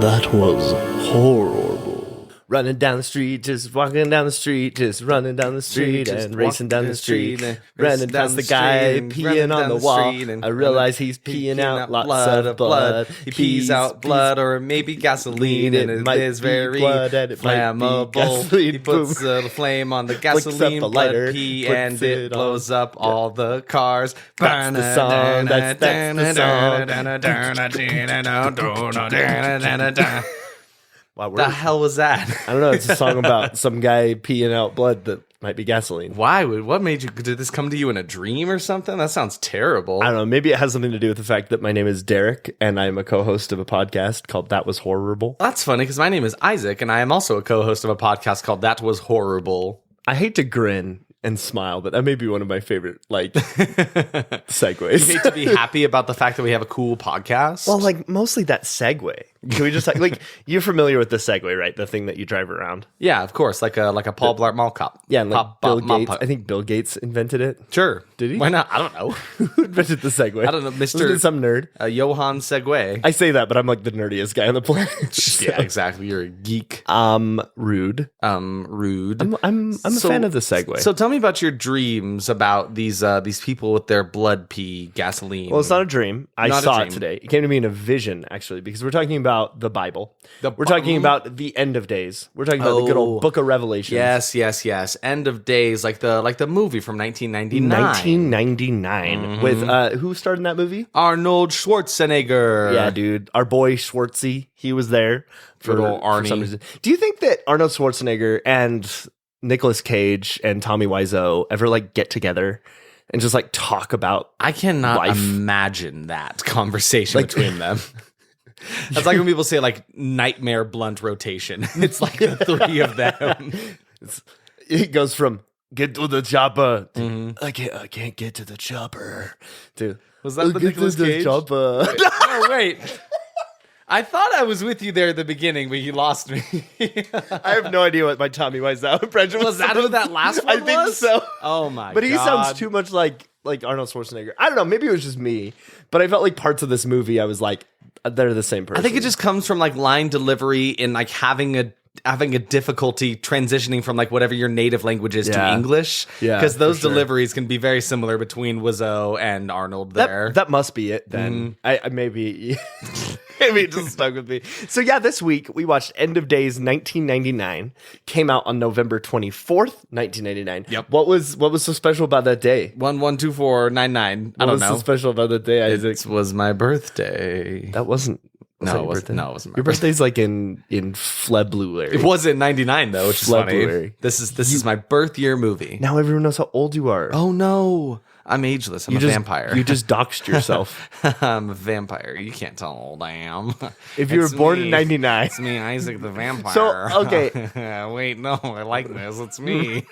That was horrible. Running down the street, just walking down the street, just running down the street and racing down the street. Running past the guy peeing on the wall. I realize he's peeing out lots of blood. He pees out blood or maybe gasoline, and it is very flammable. He puts the flame on the gasoline, blood pee, and it blows up all the cars. That's the song. That's the song. Wow, the hell was that? I don't know. It's a song about some guy peeing out blood that might be gasoline. Why? What made you? Did this come to you in a dream or something? That sounds terrible. I don't know. Maybe it has something to do with the fact that my name is Derek and I'm a co-host of a podcast called That Was Horrorble. That's funny because my name is Isaac and I am also a co-host of a podcast called That Was Horrorble. I hate to grin and smile, but that may be one of my favorite, segues. You hate to be happy about the fact that we have a cool podcast? Well, mostly that segue. Can we just, you're familiar with the Segway, right? The thing that you drive around. Yeah, of course. Like a Paul Blart Mall Cop. Yeah, and Bill Gates. I think Bill Gates invented it. Sure. Did he? Why not? I don't know. Who invented the Segway? I don't know. Some nerd. Johann Segway. I say that, but I'm the nerdiest guy on the planet. So. Yeah, exactly. You're a geek. Rude. Rude. I'm a fan of the Segway. So tell me about your dreams about these people with their blood pee gasoline. Well, it's not a dream. I saw it today. It came to me in a vision, actually, because we're talking about the Bible. We're talking about the end of days. We're talking about the good old Book of Revelation. Yes. End of days, like the movie from 1999. 1999 with who starred in that movie? Arnold Schwarzenegger. Yeah, dude, our boy Schwartzy. He was there for Arnie. some reason. Do you think that Arnold Schwarzenegger and Nicolas Cage and Tommy Wiseau ever get together and just talk about? I cannot life? Imagine that conversation between them. That's like when people say nightmare blunt rotation. It's the three of them. It goes from get to the chopper to, I can't get to the chopper to, was that the Nicolas Cage? Chopper. Oh, wait. I thought I was with you there at the beginning, but you lost me. I have no idea what my Tommy Wiseau impression was. Was that who that last one was? I think so. Oh my god. But he sounds too much like Arnold Schwarzenegger. I don't know, maybe it was just me, but I felt parts of this movie I was they're the same person. I think it just comes from line delivery and having a difficulty transitioning from whatever your native language is to English. Yeah, because those deliveries can be very similar between Wiseau and Arnold there. That must be it then. I maybe maybe it just stuck with me. So yeah, this week we watched End of Days 1999. Came out on November 24th, 1999. Yep. What was so special about that day? 112499. I don't know. What was so special about that day, Isaac? It was my birthday. That wasn't. No, it wasn't. No, it wasn't. Your birthday's in February. It was in 99 though, which is February. funny. This is my birth year movie. Now everyone knows how old you are. Oh no. I'm ageless. I'm a vampire. You just doxed yourself. I'm a vampire. You can't tell how old I am. If you were born in 99. It's me, Isaac the vampire. So, okay. Wait, no, I like this. It's me.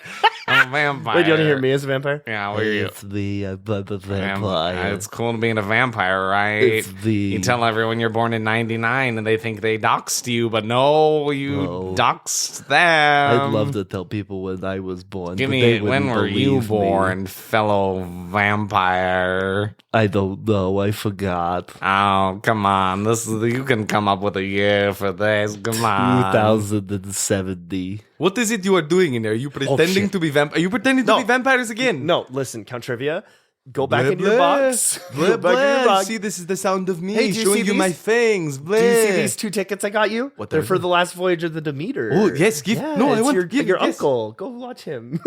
I'm a vampire. Wait, do you want to hear me as a vampire? Yeah, where are you? It's the vampire. It's cool to be a vampire, right? You tell everyone you're born in 99 and they think they doxed you, but no, you doxed them. I'd love to tell people when I was born. Give me, when were you born, fellow vampire? I don't know. I forgot. Oh, come on. You can come up with a year for this. Come on. 2070. What is it you are doing in there? Are you pretending to be vampires? Are you pretending to be vampires again? No, listen, Count Trivia. Go back in your box. Go back in your box. See, this is the sound of me Hey, showing you my fangs. Do you see these 2 tickets I got you? What They're for the last voyage of the Demeter. Oh, yes. No, I want your, to give your yes. uncle. Go watch him.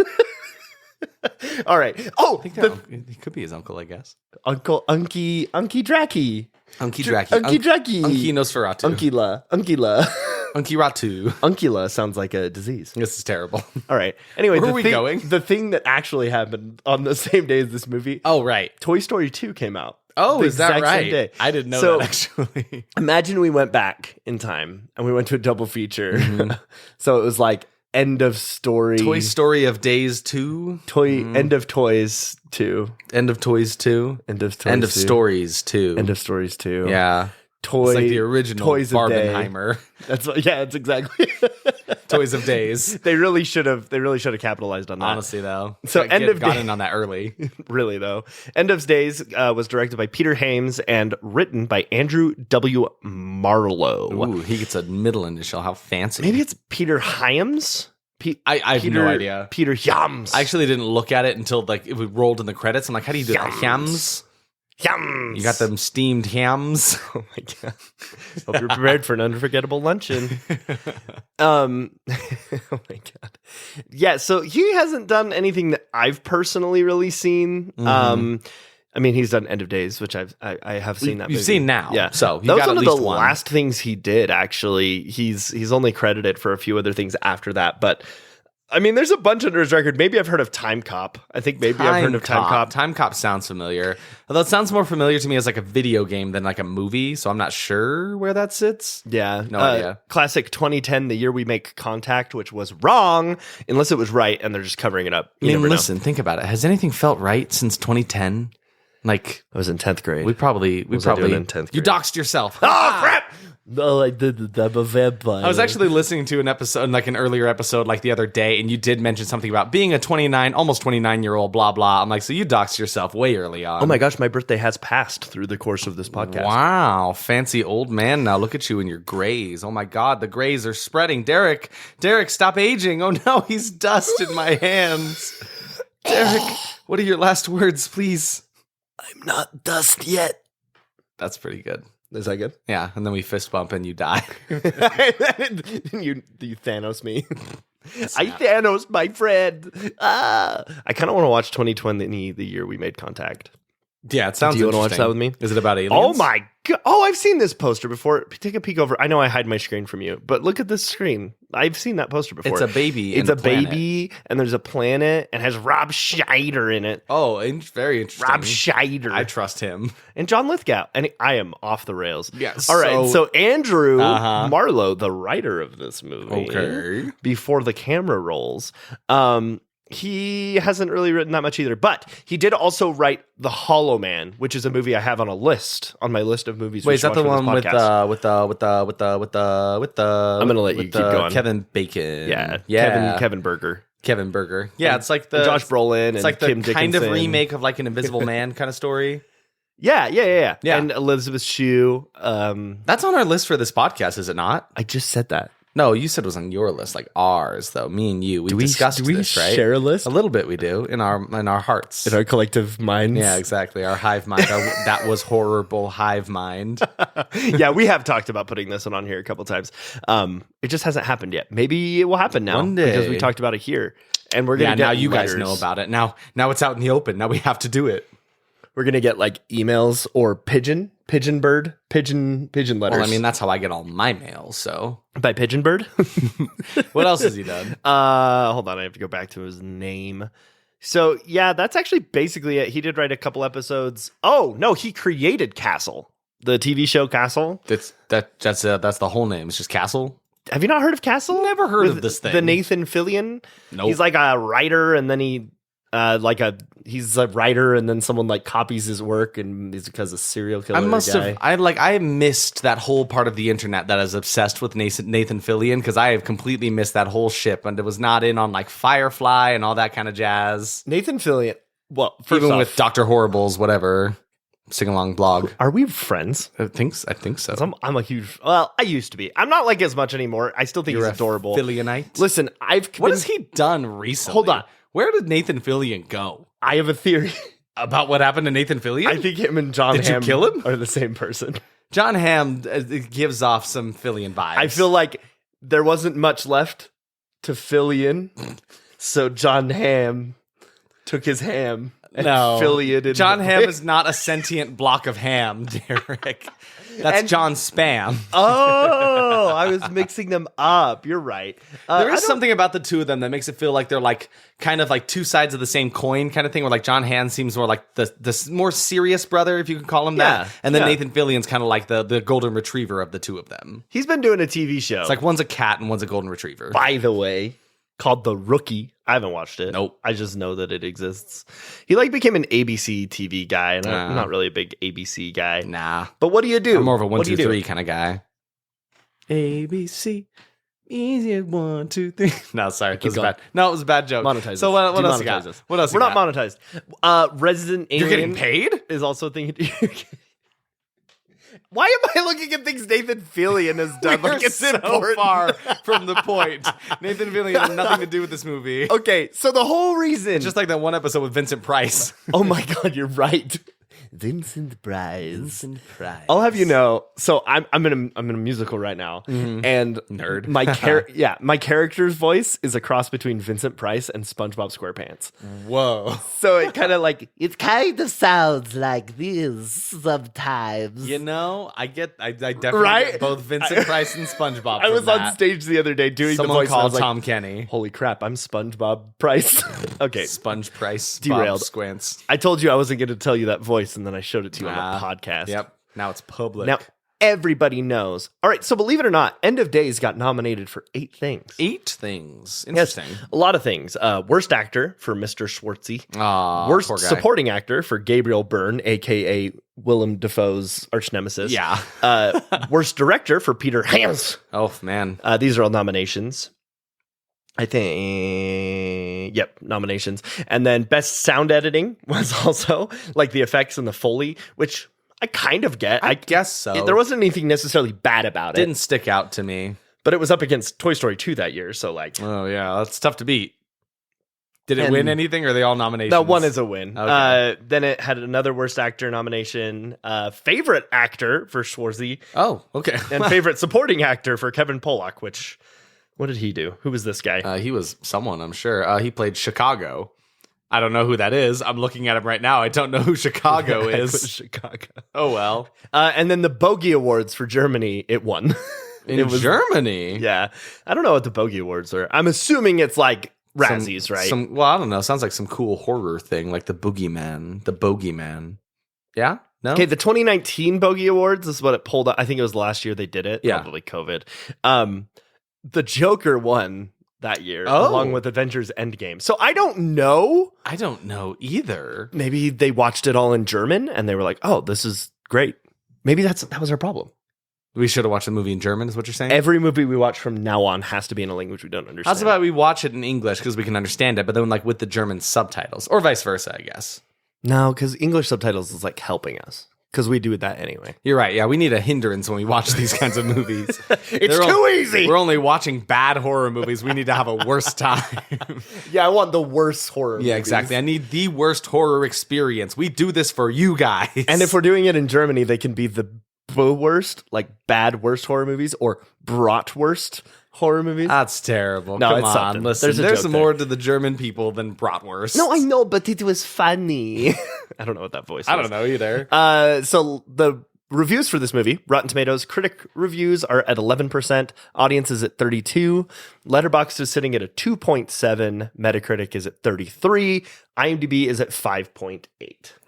All right. Oh, he could be his uncle, I guess. Uncle Unky Dracky. Unky Dracky. Unky Nosferatu. Unkila. Unky Ratu. Unkila sounds like a disease. This is terrible. All right. Anyway, where are we going? The thing that actually happened on the same day as this movie. Oh, right. Toy Story 2 came out. Oh, is that right? Day. I didn't know that, actually. Imagine we went back in time and we went to a double feature. So it was End of Story. Toy Story of Days 2. End of Toys 2. End of Toys 2. End of Toys End of 2. Stories 2. End of Stories 2. Yeah. It's like the original Toys Barbenheimer. That's exactly. Toys of Days. They really should have capitalized on that. Honestly, though. So got in on that early. Really, though. End of Days was directed by Peter Hames and written by Andrew W. Marlowe. Ooh, he gets a middle initial. How fancy. Maybe it's Peter Hyams? I have no idea. Peter Hyams. I actually didn't look at it until like it rolled in the credits. I'm like, how do you do that? Hams? Yums. You got them steamed hams. Oh my god! Hope you're prepared for an unforgettable luncheon. Oh my god! Yeah, so he hasn't done anything that I've personally really seen. I mean, he's done End of Days, which I have seen that. You've seen now, yeah. So that was one of the last things he did. Actually, he's only credited for a few other things after that, but. I mean, there's a bunch under his record. Maybe I've heard of Time Cop. I've heard of Time Cop. Time Cop sounds familiar. Although it sounds more familiar to me as like a video game than like a movie, so I'm not sure where that sits. Yeah. No idea. Classic 2010, The Year We Make Contact, which was wrong, unless it was right, and they're just covering it up. I mean, listen, think about it. Has anything felt right since 2010? Like, I was in 10th grade. We probably in 10th grade? You doxed yourself. Oh, crap! No, I did the vampire. I was actually listening to an episode, like an earlier episode, like the other day, and you did mention something about being a almost 29-year-old, blah, blah. I'm like, so you doxed yourself way early on. Oh my gosh, my birthday has passed through the course of this podcast. Wow, fancy old man now. Look at you in your grays. Oh my God, the grays are spreading. Derek, stop aging. Oh no, he's dust in my hands. Derek, what are your last words, please? I'm not dust yet. That's pretty good. Is that good? Yeah, and then we fist bump and you die. you Thanos me. I Thanos, my friend. I kind of want to watch 2020, the year we made contact. Yeah, it sounds. Do you want to watch that with me? Is it about aliens? Oh my god! Oh, I've seen this poster before. Take a peek over. I know I hide my screen from you, but look at this screen. I've seen that poster before. It's a baby. It's a baby, and there's a planet, and has Rob Schneider in it. Oh, very interesting. Rob Schneider. I trust him. And John Lithgow. And I am off the rails. Yes. All right. So Andrew Marlowe, the writer of this movie, okay, before the camera rolls, he hasn't really written that much either, but he did also write The Hollow Man, which is a movie I have on my list of movies. Wait, is that the one with the? I'm gonna let you keep going. Kevin Bacon. Yeah. Kevin Berger. Kevin Berger. Yeah, it's like the Josh Brolin. It's like the Kim kind Dickinson. of remake of like an Invisible Man kind of story. Yeah. Yeah. And Elizabeth Shue. That's on our list for this podcast, is it not? I just said that. No, you said it was on your list, like ours, though. Me and you, we discussed this, right? Share a list? A little bit, we do in our hearts, in our collective minds. Yeah, exactly. Our hive mind. That was horrible hive mind. Yeah, we have talked about putting this one on here a couple times. It just hasn't happened yet. Maybe it will happen now one day because we talked about it here, and we're gonna get now you letters. Guys know about it. Now it's out in the open. Now we have to do it. We're gonna get like emails or pigeon letters. Well, I mean, that's how I get all my mail. So by Pigeon Bird. What else has he done? Hold on, I have to go back to his name. So yeah, that's actually basically it. He did write a couple episodes. Oh no, he created Castle, the TV show Castle. That's the whole name. It's just Castle. Have you not heard of Castle? Never heard of this thing. The Nathan Fillion. Nope. He's like a writer, and then he's a writer, and then someone like copies his work, and he's because a serial killer. I missed that whole part of the internet that is obsessed with Nathan Fillion, because I have completely missed that whole ship, and it was not in on like Firefly and all that kind of jazz. Nathan Fillion. Well, even with Dr. Horrible's whatever sing along blog. Are we friends? I think so. I'm a huge. Well, I used to be. I'm not like as much anymore. I still think he's adorable. Fillionite. Listen, what has he done recently? Hold on. Where did Nathan Fillion go? I have a theory about what happened to Nathan Fillion. I think him and John Hamm you kill him? Are the same person. John Hamm gives off some Fillion vibes. I feel like there wasn't much left to Fillion, so John Hamm took his ham. No, John Hamm is not a sentient block of ham, Derek. That's John Spam. Oh, I was mixing them up. You're right. There is something about the two of them that makes it feel like they're like kind of like two sides of the same coin kind of thing, where like John Hamm seems more like the more serious brother, if you can call him that. And then Nathan Fillion's kind of like the golden retriever of the two of them. He's been doing a TV show. It's like one's a cat and one's a golden retriever. By the way, called The Rookie. I haven't watched it. Nope. I just know that it exists. He like became an ABC TV guy, and I'm not really a big ABC guy. Nah. But what do you do? I'm more of a 1, 2, 3 kind of guy. ABC. Easy, 1, 2, 3. No, sorry, it was going. bad. No, it was a bad joke. Monetize So us. what else you Demonetize got? us. What else? We're you not got? monetized. Resident Alien. You're getting paid? Is also a thing. Why am I looking at things Nathan Fillion has done? We're Like it's so important. far from the point. Nathan Fillion had nothing to do with this movie. Okay, so the whole reason, Just like that one episode with Vincent Price. oh my god, you're right. Vincent Price. Price. I'll have you know. So I'm in a musical right now, and Nerd. my character's voice is a cross between Vincent Price and SpongeBob SquarePants. Whoa. So it kind of sounds like this sometimes. You know, I definitely Right? get both Vincent Price and SpongeBob. I was from on that. stage the other day doing Someone the voice. And I called was like, Tom Kenny. holy crap, I'm SpongeBob Price. Okay, Sponge Price. Derailed. Bob Squance. I told you I wasn't going to tell you that voice, and then I showed it to you on the podcast. Yep. Now it's public. Now everybody knows. All right, so believe it or not, End of Days got nominated for 8 things. 8 things. Yes, Interesting. a lot of things. Worst actor for Mr. Schwartzy. Aw, Worst poor guy. supporting actor for Gabriel Byrne, a.k.a. Willem Dafoe's arch nemesis. Yeah. Worst director for Peter Hams. Oh, man. These are all nominations. I think, yep, nominations. And then best sound editing was also like the effects and the Foley, which I kind of get. I guess so. There wasn't anything necessarily bad about Didn't it, stick out to me. but it was up against Toy Story 2 that year. So like, Oh, yeah. That's tough to beat. Did it And- win anything, or are they all nominations? that one is a win. Okay. Then it had another worst actor nomination, favorite actor for Schwarzy, Oh, okay. and favorite supporting actor for Kevin Pollak, which, what did he do? Who was this guy? He was someone, I'm sure. He played Chicago. I don't know who that is. I'm looking at him right now. I don't know who Chicago It was is. Chicago. Oh, well. And then the Bogey Awards for Germany, it won. In Germany? Yeah. I don't know what the Bogey Awards are. I'm assuming it's like Razzies, right? Well, I don't know. Sounds like some cool horror thing, like the Boogeyman. The Bogeyman. Yeah? No? Okay, the 2019 Bogey Awards is what it pulled up. I think it was last year they did it. Yeah. Probably COVID. The Joker won that year, Oh. along with Avengers Endgame. So I don't know. I don't know either. Maybe they watched it all in German and they were like, oh, this is great. Maybe that was our problem. We should have watched the movie in German, is what you're saying? Every movie we watch from now on has to be in a language we don't understand. How's about we watch it in English because we can understand it, but then like with the German subtitles, or vice versa, I guess. No, because English subtitles is like helping us. Because we do that anyway. You're right. Yeah, we need a hindrance when we watch these kinds of movies. It's too easy. We're only watching bad horror movies. We need to have a worse time. Yeah, I want the worst horror Yeah, movies. exactly. I need the worst horror experience. We do this for you guys. And if we're doing it in Germany, they can be the worst, like bad worst horror movies or bratwurst horror movies. That's terrible. No, Come it's on. something. Listen, There's a there's joke more to the German people than bratwurst. No, I know, but it was funny. I don't know what that voice is. I don't know either. So the reviews for this movie, Rotten Tomatoes, critic reviews are at 11%, audience is at 32%, Letterboxd is sitting at a 2.7, Metacritic is at 33%, IMDb is at 5.8.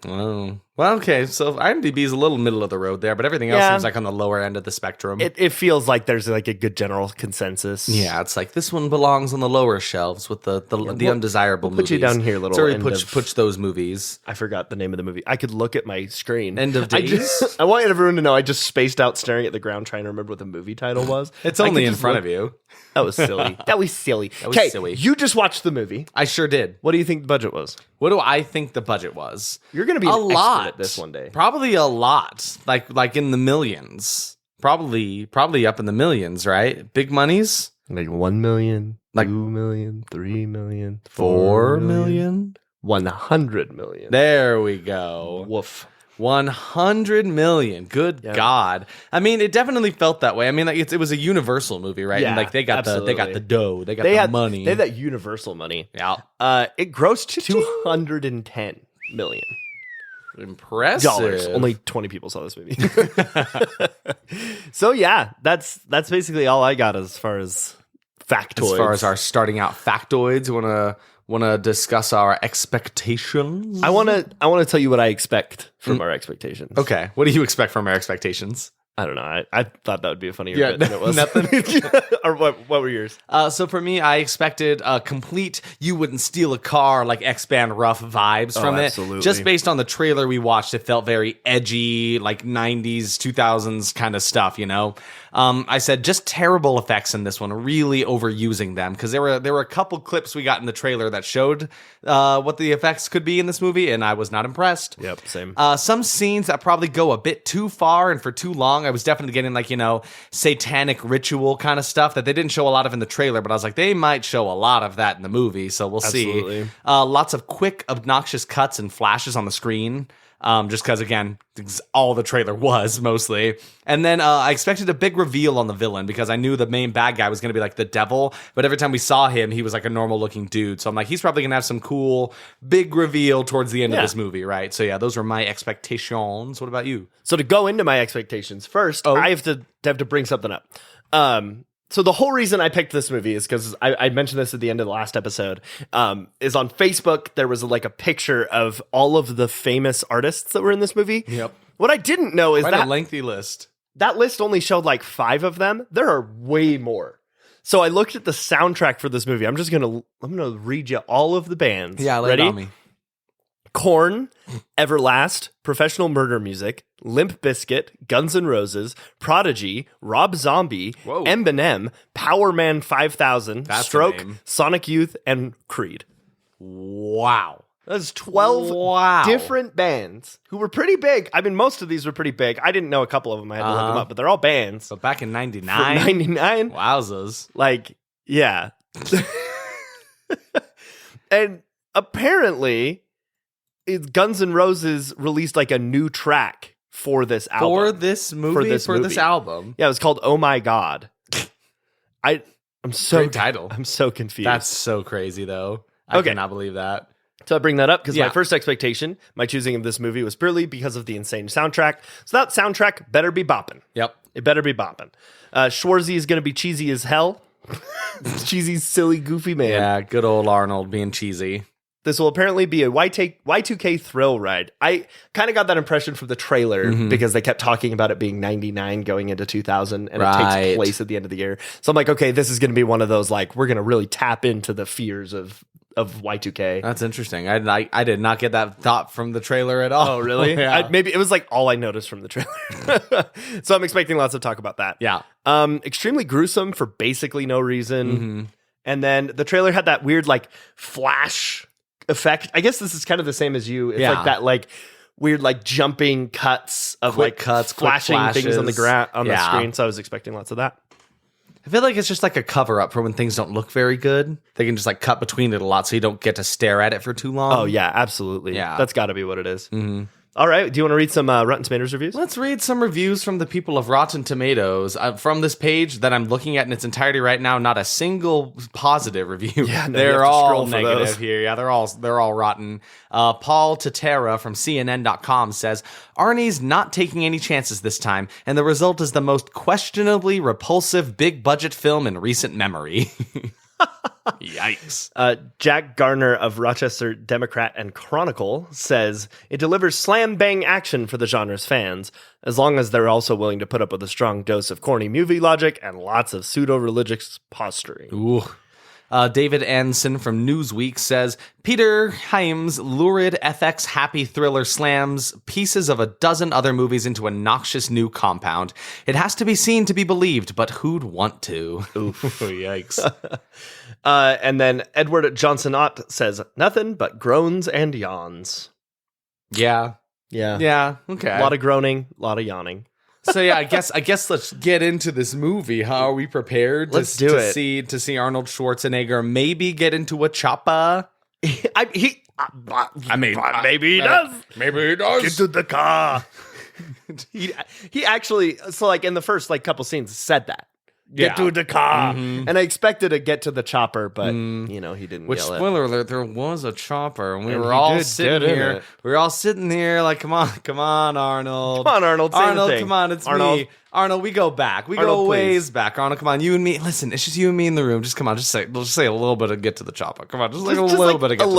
Oh. Well, okay. So IMDb is a little middle of the road there, but everything else Yeah. seems like on the lower end of the spectrum. It feels like there's like a good general consensus. Yeah, it's like this one belongs on the lower shelves with the undesirable we'll movies. put you down here, little Sorry, end push those movies. I forgot the name of the movie. I could look at my screen. End of Days? I want everyone to know I just spaced out staring at the ground trying to remember what the movie title was. It's only in front of you. That was silly. That was silly. was Okay, silly. you just watched the movie. I sure did. What do you think the budget was? What do I think the budget was? You're going to be A an expert lot at this one day. Probably a lot. Like in the millions. Probably up in the millions, right? Big monies? Like 1 million, Like 2 million, 3 million, 4 million? 100 million. There we go. Woof. 100 million. Good Yeah. God. I mean, it definitely felt that way. I mean, like it was a Universal movie, right? Yeah, and like they got the absolutely. dough. They got They the had money. They had that Universal money. Yeah. It grossed 210 million Impressive. dollars. Only 20 people saw this movie. So yeah, that's basically all I got as far as factoids. As far as our starting out factoids, want to discuss our expectations? I want to tell you what I expect from our expectations. Okay. What do you expect from our expectations? I don't know. I thought that would be a funnier Yeah, bit than it was. nothing. Or what were yours? So for me, I expected a complete "you wouldn't steal a car" like X-Band Rough vibes from absolutely. it. Just based on the trailer we watched, it felt very edgy, like 90s, 2000s kind of stuff, you know? I said just terrible effects in this one, really overusing them, because there were a couple clips we got in the trailer that showed what the effects could be in this movie, and I was not impressed. Yep, same. Some scenes that probably go a bit too far and for too long. I was definitely getting like, satanic ritual kind of stuff that they didn't show a lot of in the trailer, but I was like, they might show a lot of that in the movie, so we'll Absolutely. see. Lots of quick, obnoxious cuts and flashes on the screen. Just because, again, all the trailer was mostly. And then I expected a big reveal on the villain because I knew the main bad guy was going to be like the devil. But every time we saw him, he was like a normal looking dude. So I'm like, he's probably going to have some cool big reveal towards the end of this movie, right? So yeah, those were my expectations. What about you? So to go into my expectations first, I have to bring something up. So the whole reason I picked this movie is because I mentioned this at the end of the last episode, is on Facebook, there was like a picture of all of the famous artists that were in this movie. Yep. What I didn't know is Quite that a lengthy list. that list only showed like 5 of them. There are way more. So I looked at the soundtrack for this movie. I'm gonna read you all of the bands. Yeah, lay it ready? on me. Korn, Everlast, Professional Murder Music, Limp Bizkit, Guns N' Roses, Prodigy, Rob Zombie, Whoa. Eminem, Power Man 5000, That's a Stroke, name. Sonic Youth, and Creed. Wow. That's 12 different bands who were pretty big. I mean, most of these were pretty big. I didn't know a couple of them. I had to look them up, but they're all bands. So back in From 99? 99. Wowzers. Like, yeah. And apparently, Guns N' Roses released like a new track for this album. For this movie? For this album? Yeah, it was called Oh My God. I'm so Great title. I'm so confused. That's so crazy, though. I Okay. cannot believe that. So I bring that up because Yeah. my first expectation, my choosing of this movie was purely because of the insane soundtrack. So that soundtrack better be bopping. Yep. It better be bopping. Schwarzy is going to be cheesy as hell. Cheesy, silly, goofy man. Yeah, good old Arnold being cheesy. This will apparently be a Y2K thrill ride. I kind of got that impression from the trailer because they kept talking about it being 99 going into 2000 and it Right. takes place at the end of the year. So I'm like, okay, this is going to be one of those, like, we're going to really tap into the fears of Y2K. That's interesting. I did not get that thought from the trailer at all. Oh, really? Yeah. Maybe it was like all I noticed from the trailer. So I'm expecting lots of talk about that. Yeah. Extremely gruesome for basically no reason. And then the trailer had that weird like flash effect. I guess this is kind of the same as you. It's Yeah. like that like weird like jumping cuts of Quick like cuts, quick flashing things on the flashes. the Yeah. screen. So I was expecting lots of that. I feel like it's just like a cover up for when things don't look very good. They can just like cut between it a lot so you don't get to stare at it for too long. Oh yeah, absolutely. Yeah. That's got to be what it is. All right. Do you want to read some Rotten Tomatoes reviews? Let's read some reviews from the people of Rotten Tomatoes. From this page that I'm looking at in its entirety right now, not a single positive review. Yeah, no, you they're have to all scroll for negative those. here. Yeah, they're all rotten. Paul Tatera from CNN.com says, Arnie's not taking any chances this time, and the result is the most questionably repulsive big budget film in recent memory. Yikes. Jack Garner of Rochester Democrat and Chronicle says it delivers slam bang action for the genre's fans, as long as they're also willing to put up with a strong dose of corny movie logic and lots of pseudo-religious posturing. Ooh. David Anson from Newsweek says, Peter Hyams' lurid FX happy thriller slams pieces of a dozen other movies into a noxious new compound. It has to be seen to be believed, but who'd want to? Oof. Yikes. And then Edward Johnson Ott says, nothing but groans and yawns. Yeah. Yeah. Yeah. Okay. A lot of groaning, a lot of yawning. So yeah, I guess let's get into this movie. How are we prepared to see Arnold Schwarzenegger maybe get into a chopper? Maybe he does. Maybe he does. Get to the car. he actually, so like in the first like couple scenes said that. Get Yeah. to the car. And I expected to get to the chopper, but you know, he didn't Which, yell it. spoiler alert, there was a chopper, and we And were he all did sitting get in here. it. We were all sitting here like, come on, Arnold. Come on, Arnold, say the Arnold, thing. come on, it's Arnold. me. Arnold, we go back. We Arnold, go ways please. back. Arnold, come on, you and me. Listen, it's just you and me in the room. Just come on, we'll just say a little bit of get to the chopper. Come on, just like a little bit of get to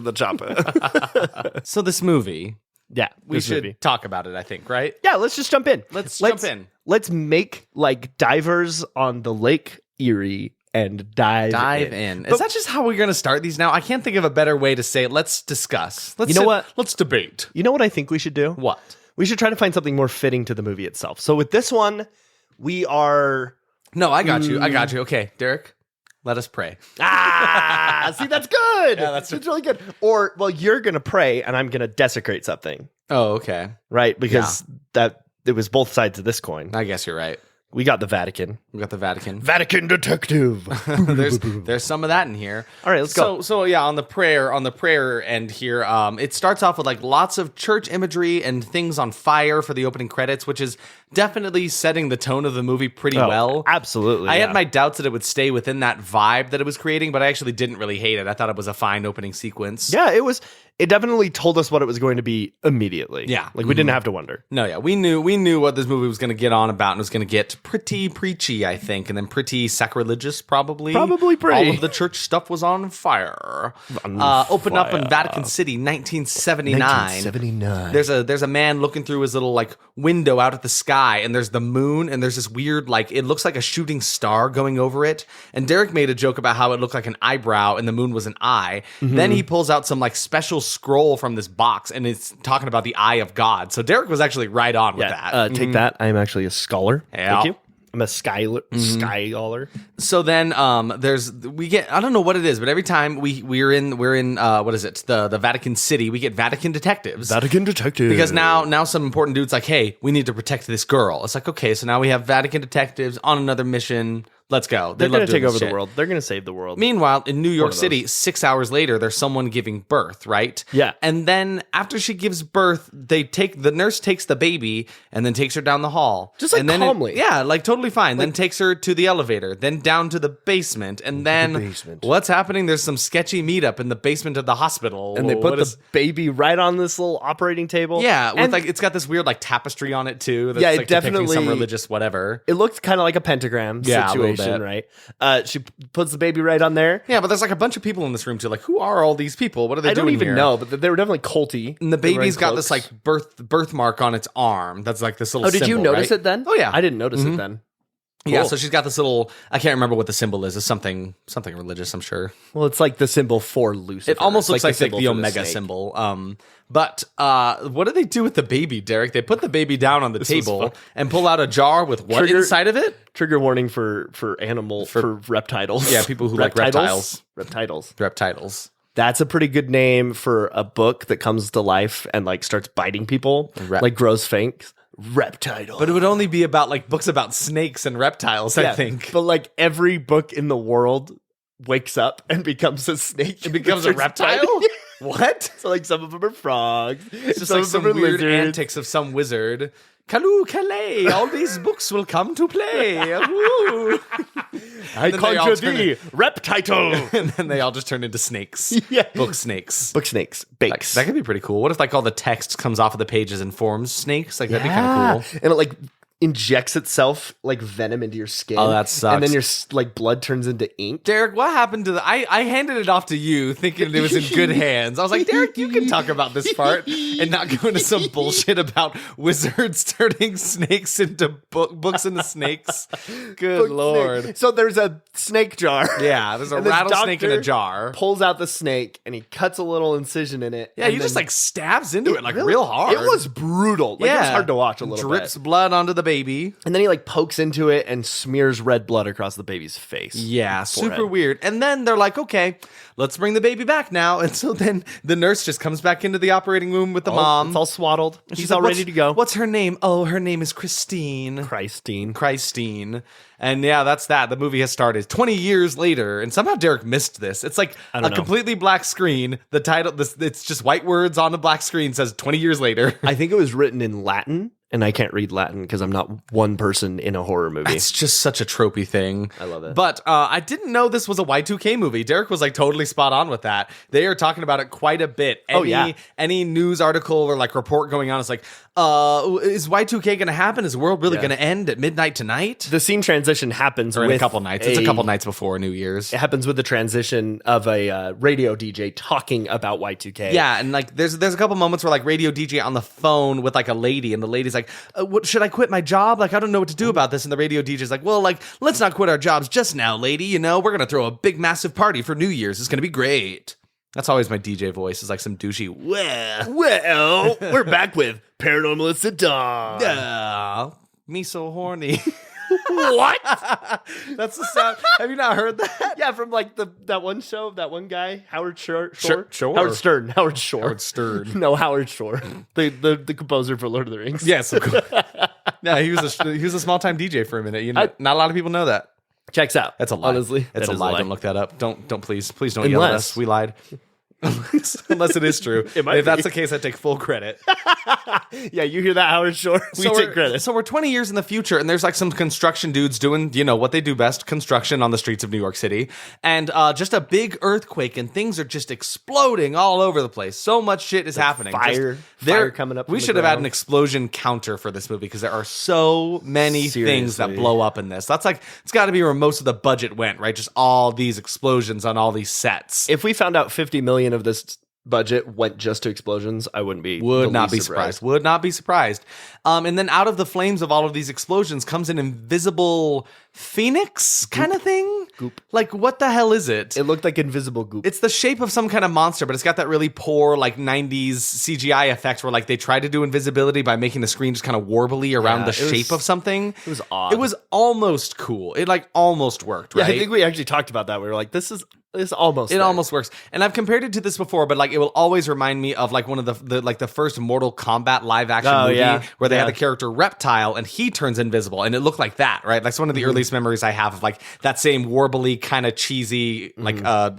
the chopper. to the chopper. So this movie Yeah, we should talk about it, I think, right? Yeah, let's just jump in. Let's jump in. Let's make like divers on the Lake Erie and dive in. Is that just how we're going to start these now? I can't think of a better way to say it. Let's discuss. Let's debate. You know what I think we should do? What? We should try to find something more fitting to the movie itself. So with this one, we are... No, I got you. Okay, Derek, let us pray. See, that's good. Yeah, that's really good. Or, well, you're going to pray and I'm going to desecrate something. Oh, okay. Right? Because it was both sides of this coin. I guess you're right. We got the Vatican. Vatican detective. there's some of that in here. All right, let's go. So yeah, on the prayer end here, it starts off with like lots of church imagery and things on fire for the opening credits, which is definitely setting the tone of the movie pretty well. Absolutely. I had my doubts that it would stay within that vibe that it was creating, but I actually didn't really hate it. I thought it was a fine opening sequence. Yeah, it was. It definitely told us what it was going to be immediately. Yeah. Like we didn't have to wonder. No, yeah. We knew what this movie was going to get on about and was going to get pretty preachy, I think, and then pretty sacrilegious probably. Probably pretty. All of the church stuff was on fire. Opened up in Vatican City, 1979. 1979. There's a man looking through his little like window out at the sky, and there's the moon, and there's this weird like it looks like a shooting star going over it. And Derek made a joke about how it looked like an eyebrow and the moon was an eye. Mm-hmm. Then he pulls out some like special scroll from this box, and it's talking about the eye of God. So Derek was actually right on with that. Take that. I'm actually a scholar. Yeah. Thank you. I'm a scholar. So then we get, I don't know what it is, but every time we're in what is it? The Vatican City, we get Vatican detectives. Because now some important dude's like, hey, we need to protect this girl. It's like, okay, so now we have Vatican detectives on another mission. Let's go. They're going to take over the world. They're going to save the world. Meanwhile, in New York City, 6 hours later, there's someone giving birth, right? Yeah. And then after she gives birth, the nurse takes the baby and then takes her down the hall. Just like and then calmly. like totally fine. Then takes her to the elevator, then down to the basement. And then what's happening? There's some sketchy meetup in the basement of the hospital. And they put the baby right on this little operating table. Yeah. With like, it's got this weird like tapestry on it too. That's like definitely some religious whatever. It looked kind of like a pentagram situation, right? She puts the baby right on there. Yeah, but there's like a bunch of people in this room too. Like, who are all these people? What are they doing here? I don't even know, but they were definitely culty. And the baby's got this like birthmark on its arm. That's like this little symbol. Oh, did you notice it then? Oh, yeah. I didn't notice it then. Cool. Yeah, so she's got this little, I can't remember what the symbol is. It's something religious, I'm sure. Well, it's like the symbol for Lucifer. It almost looks like the Omega symbol. But what do they do with the baby, Derek? They put the baby down on the table and pull out a jar with what inside of it? Trigger warning for reptiles. Yeah, people who like reptiles. Reptiles. That's a pretty good name for a book that comes to life and like starts biting people, like grows fangs. Reptile. But it would only be about like books about snakes and reptiles, I think. But like every book in the world wakes up and becomes a snake. It becomes a reptile? What? So like some of them are frogs. It's just like some weird antics of some wizard. Kalu Calais, all these books will come to play. I conjure thee, reptile. And then they all just turn into snakes. Yeah. Book snakes. Bakes. That could be pretty cool. What if like all the text comes off of the pages and forms snakes? Like that'd be kind of cool. And it like injects itself like venom into your skin. Oh, that sucks. And then your like blood turns into ink. Derek, what happened to I handed it off to you thinking it was in good hands. I was like, Derek, you can talk about this part and not go into some bullshit about wizards turning snakes into books into snakes. Good Lord. Snake. So there's a snake jar. Yeah, there's a rattlesnake in a jar. Pulls out the snake and he cuts a little incision in it. Yeah, he just like stabs into it like real hard. It was brutal. Like, it was hard to watch a little bit. Drips blood onto the baby. And then he like pokes into it and smears red blood across the baby's face. Yeah, super weird. And then they're like, okay, let's bring the baby back now. And so then the nurse just comes back into the operating room with the mom. It's all swaddled. She's all ready to go. What's her name? Oh, her name is Christine. Christine. And yeah, that's that. The movie has started 20 years later, and somehow Derek missed this. It's like a completely black screen. The title, it's just white words on a black screen says 20 years later. I think it was written in Latin, and I can't read Latin because I'm not one person in a horror movie. It's just such a tropey thing. I love it. But I didn't know this was a Y2K movie. Derek was like totally spot on with that. They are talking about it quite a bit. Any news article or like report going on is like, is Y2K going to happen? Is the world really going to end at midnight tonight? The scene transition happens in a couple nights. It's a couple nights before New Year's. It happens with the transition of a radio DJ talking about Y2K. Yeah, and like there's a couple moments where like radio DJ on the phone with like a lady, and the lady's like, what, should I quit my job? Like, I don't know what to do about this. And the radio DJ's like, well, like, let's not quit our jobs just now, lady. You know, we're going to throw a big, massive party for New Year's. It's going to be great. That's always my DJ voice, is like some douchey, well, we're back with Paranormal at the Dawn. Me so horny. What? That's the sound. Have you not heard that? Yeah, from like that one show, that one guy, Howard Shore. Sure. Howard Stern. Howard Stern. No, Howard Shore. The composer for Lord of the Rings. Yes, of course. No, he was a small time DJ for a minute. You know, not a lot of people know that. Checks out. That's a lie. Honestly, that's a lie. Don't look that up. Don't please don't yell at us. We lied. Unless it is true. If that's the case, I take full credit. Yeah, you hear that, Howard Shore? We take credit. So we're 20 years in the future, and there's like some construction dudes doing, you know, what they do best, construction on the streets of New York City. And just a big earthquake, and things are just exploding all over the place. So much shit is happening. Fire coming up. We should have had an explosion counter for this movie, because there are so many things that blow up in this. That's like, it's got to be where most of the budget went, right? Just all these explosions on all these sets. If we found out 50 million of this budget went just to explosions, I wouldn't be Would not be surprised. And then out of the flames of all of these explosions comes an invisible phoenix kind of thing. Goop. Like, what the hell is it? It looked like invisible goop. It's the shape of some kind of monster, but it's got that really poor like 90s CGI effect where like they tried to do invisibility by making the screen just kind of warbly around the shape of something. It was odd. It was almost cool. It like almost worked, right? Yeah, I think we actually talked about that. We were like, this almost almost works. And I've compared it to this before, but like it will always remind me of like one of the first Mortal Kombat live action movie where they had the character Reptile and he turns invisible, and it looked like that, right? That's one of the earliest memories I have of like that same warbly kind of cheesy like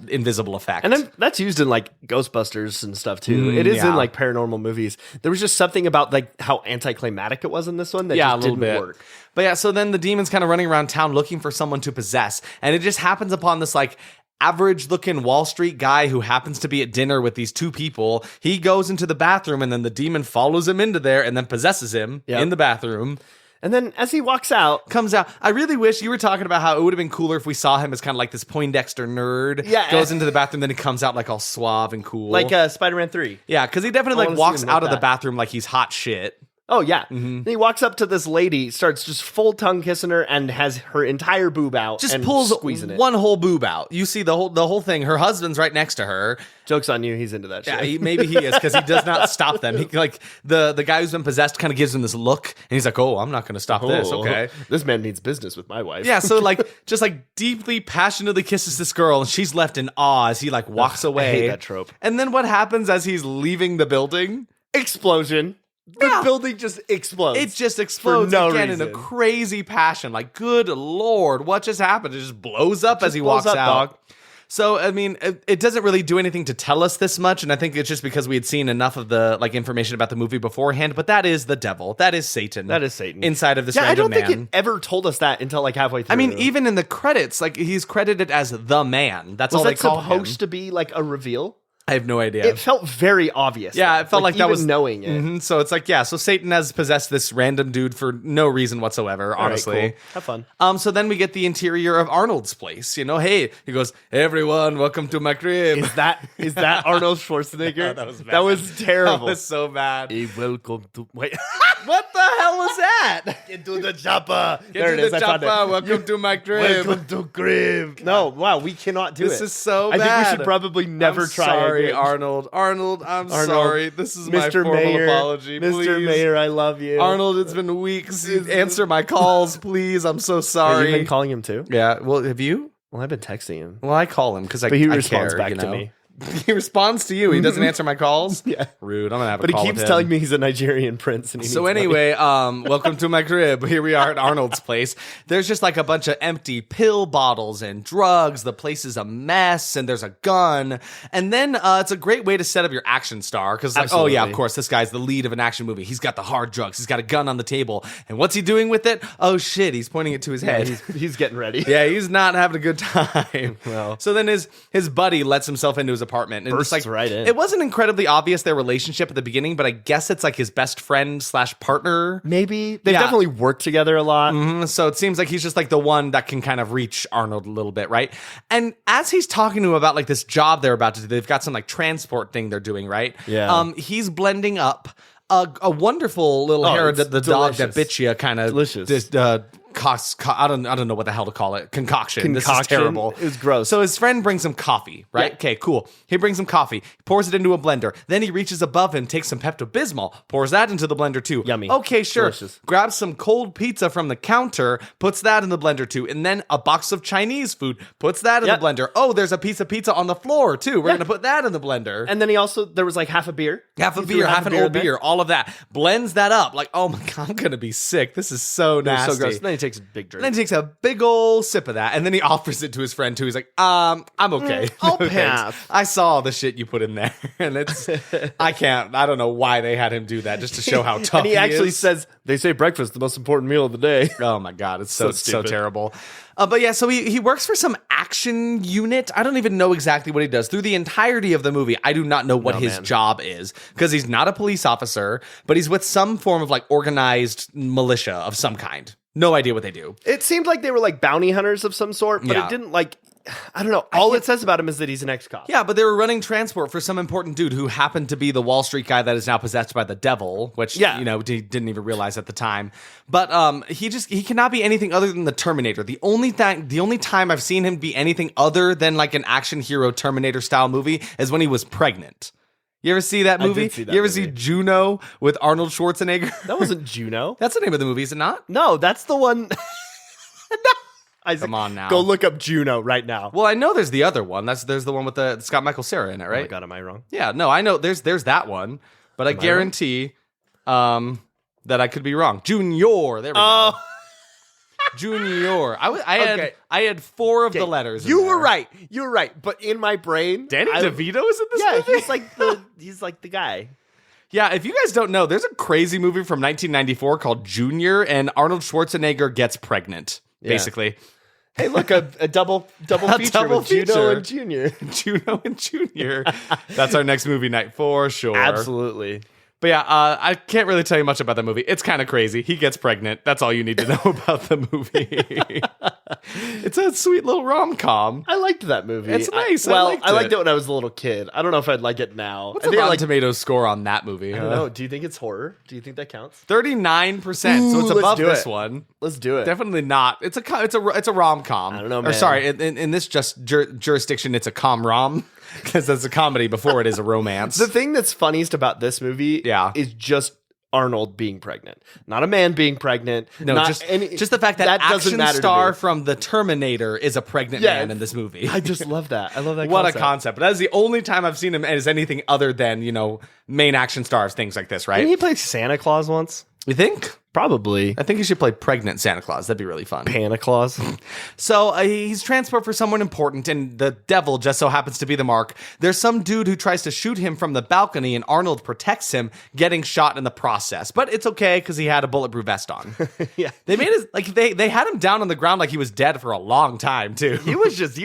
invisible effect. And then that's used in like Ghostbusters and stuff too. It is in like paranormal movies. There was just something about like how anticlimactic it was in this one that just didn't work. But yeah, so then the demon's kind of running around town looking for someone to possess, and it just happens upon this like average looking Wall Street guy who happens to be at dinner with these two people. He goes into the bathroom, and then the demon follows him into there and then possesses him in the bathroom. And then as he walks out, comes out. I really wish you were talking about how it would have been cooler if we saw him as kind of like this Poindexter nerd. Yeah. Goes into the bathroom, then he comes out like all suave and cool. Like Spider-Man 3. Yeah, because he definitely like walks out of the bathroom like he's hot shit. Oh, yeah. Then he walks up to this lady, starts just full tongue kissing her, and has her entire boob out. Just and pulls squeezing it. One whole boob out. You see the whole thing. Her husband's right next to her. Joke's on you. He's into that shit. Yeah, maybe he is, because he does not stop them. He, like the guy who's been possessed kind of gives him this look, and he's like, "Oh, I'm not going to stop this." Okay, this man needs business with my wife. Yeah, so like just like deeply, passionately kisses this girl, and she's left in awe as he like walks away. I hate that trope. And then what happens as he's leaving the building? Explosion. The building just explodes. It just explodes for no again reason. in a crazy passion. Like, good Lord, what just happened? It just blows up as he walks out. Dog. So, I mean, it doesn't really do anything to tell us this much, and I think it's just because we had seen enough of the like information about the movie beforehand. But that is the devil. That is Satan. That is Satan inside of this. Yeah, I don't think it ever told us that until like halfway through. I mean, even in the credits, like he's credited as the man. That's all they call him. Was that supposed to be like a reveal? I have no idea. It felt very obvious. Yeah, it felt like that was knowing it. So it's like, yeah, so Satan has possessed this random dude for no reason whatsoever, honestly. Right, cool. Have fun. So then we get the interior of Arnold's place. You know, hey, he goes, "Hey everyone, welcome to my crib." Is that Arnold Schwarzenegger? That was bad. That was terrible. That was so bad. Hey, welcome to wait. What the hell was that? Get to the chopper. Get to the chopper. Welcome to my crib. Welcome to crib. No, wow, we cannot do this. This is so bad. I think we should probably never try. Sorry, Arnold. I'm sorry. This is my formal apology. Mr. Please. Mayor, I love you. Arnold, it's been weeks. Answer my calls, please. I'm so sorry. Have you been calling him too? Yeah. Well, have you? Well, I've been texting him. Well, I call him because he responds back to me. He responds to you. He doesn't answer my calls. Yeah. Rude. I'm gonna have a But call he with keeps him. telling me he's a Nigerian prince. And he So needs money. anyway, welcome to my crib. Here we are at Arnold's place. There's just like a bunch of empty pill bottles and drugs. The place is a mess, and there's a gun. And then it's a great way to set up your action star because, like, oh yeah, of course, this guy's the lead of an action movie. He's got the hard drugs. He's got a gun on the table, and what's he doing with it? Oh shit, he's pointing it to his head. He's getting ready. Yeah, he's not having a good time. Well. So then his buddy lets himself into his apartment and Bursts it's like right in. It wasn't incredibly obvious their relationship at the beginning, but I guess it's like his best friend / partner. Maybe they've Yeah. definitely worked together a lot. So it seems like he's just like the one that can kind of reach Arnold a little bit, right? And as he's talking to him about like this job they're about to do, they've got some like transport thing they're doing, right? Yeah. He's blending up a wonderful little hair it's that the dog that delicious. bit you kind of Delicious. I don't know what the hell to call it. Concoction. This is terrible. It was gross. So his friend brings him coffee, right? Yeah. Okay, cool. He brings him coffee, pours it into a blender. Then he reaches above him, takes some Pepto-Bismol, pours that into the blender too. Yummy. Okay, sure. Delicious. Grabs some cold pizza from the counter, puts that in the blender too. And then a box of Chinese food, puts that in Yep. the blender. Oh, there's a piece of pizza on the floor too. We're going to put that in the blender. And then there was like half a beer. Half a He threw beer, half an beer old in there. beer, all of that. Blends that up. Like, oh my God, I'm going to be sick. This is so It was nasty. so gross. And then he takes a big drink. And then he takes a big old sip of that, and then he offers it to his friend too. He's like, I'm okay. I'll No, thanks. pass. I saw all the shit you put in there, and I don't know why they had him do that, just to show how tough And he actually is. says, they say breakfast, the most important meal of the day. Oh my God, it's so stupid. terrible. But yeah, so he works for some action unit. I don't even know exactly what he does. Through the entirety of the movie, I do not know what his job is, because he's not a police officer, but he's with some form of like organized militia of some kind. No idea what they do. It seemed like they were like bounty hunters of some sort, but Yeah. it didn't like, I don't know. All it says about him is that he's an ex-cop. Yeah, but they were running transport for some important dude who happened to be the Wall Street guy that is now possessed by the devil, which, he didn't even realize at the time. But he cannot be anything other than the Terminator. The only time I've seen him be anything other than like an action hero Terminator style movie is when he was pregnant. You ever see that movie? did see that You ever movie. see Juno with Arnold Schwarzenegger? That wasn't Juno. That's the name of the movie, is it not? No, that's the one. Isaac, Come on now. Go look up Juno right now. Well, I know there's the other one. There's the one with the Scott Michael Cera in it, right? Oh my God, am I wrong? Yeah, no, I know there's that one, but I guarantee that I could be wrong. Junior, there we go. Junior. I had 4 of the letters. in You there. were right. You were right. But in my brain, Danny DeVito is in this yeah, movie? he's like the guy. Yeah, if you guys don't know, there's a crazy movie from 1994 called Junior, and Arnold Schwarzenegger gets pregnant, basically. Hey, look, a double feature double with Juno feature. and Junior. Juno and Junior. That's our next movie night for sure. Absolutely. But yeah, I can't really tell you much about that movie. It's kind of crazy. He gets pregnant. That's all you need to know about the movie. It's a sweet little rom-com. I liked that movie. It's nice. I liked liked it when I was a little kid. I don't know if I'd like it now. What's I the think Rotten Tomatoes score on that movie? I don't know. Do you think it's horror? Do you think that counts? 39%. So Ooh, it's let's above do this it. one. Let's do it. Definitely not. It's a rom-com. I don't know, Or man. sorry, in this jurisdiction, it's a com-rom. Because it's a comedy before it is a romance. The thing that's funniest about this movie is just Arnold being pregnant. Not a man being pregnant. No, not just the fact that doesn't action matter to star me. from the Terminator is a pregnant man in this movie. I just love that. I love that What concept. a concept. But that is the only time I've seen him as anything other than, main action stars, things like this, right? Didn't he play Santa Claus once? You think? Probably. I think he should play pregnant Santa Claus. That'd be really fun. Santa Claus. So he's transport for someone important, and the devil just so happens to be the mark. There's some dude who tries to shoot him from the balcony, and Arnold protects him, getting shot in the process. But it's okay because he had a bulletproof vest on. Yeah. They made his they had him down on the ground like he was dead for a long time too. He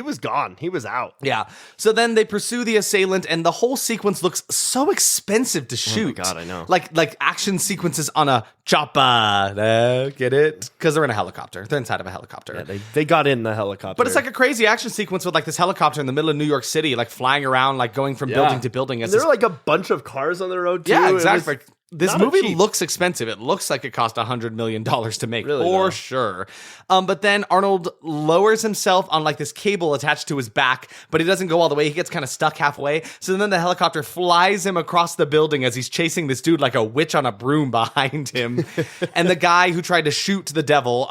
was gone. He was out. Yeah. So then they pursue the assailant, and the whole sequence looks so expensive to shoot. God, I know. Like action sequences on a chopper. Get it? Because they're in a helicopter. They're inside of a helicopter. Yeah, they got in the helicopter. But it's like a crazy action sequence with like this helicopter in the middle of New York City, like flying around, like going from building to building. And there were like a bunch of cars on the road too. Yeah, It exactly. was This movie looks expensive. It looks like it cost $100 million to make, really, for sure. But then Arnold lowers himself on like this cable attached to his back, but he doesn't go all the way. He gets kind of stuck halfway. So then the helicopter flies him across the building as he's chasing this dude like a witch on a broom behind him. And the guy who tried to shoot the devil,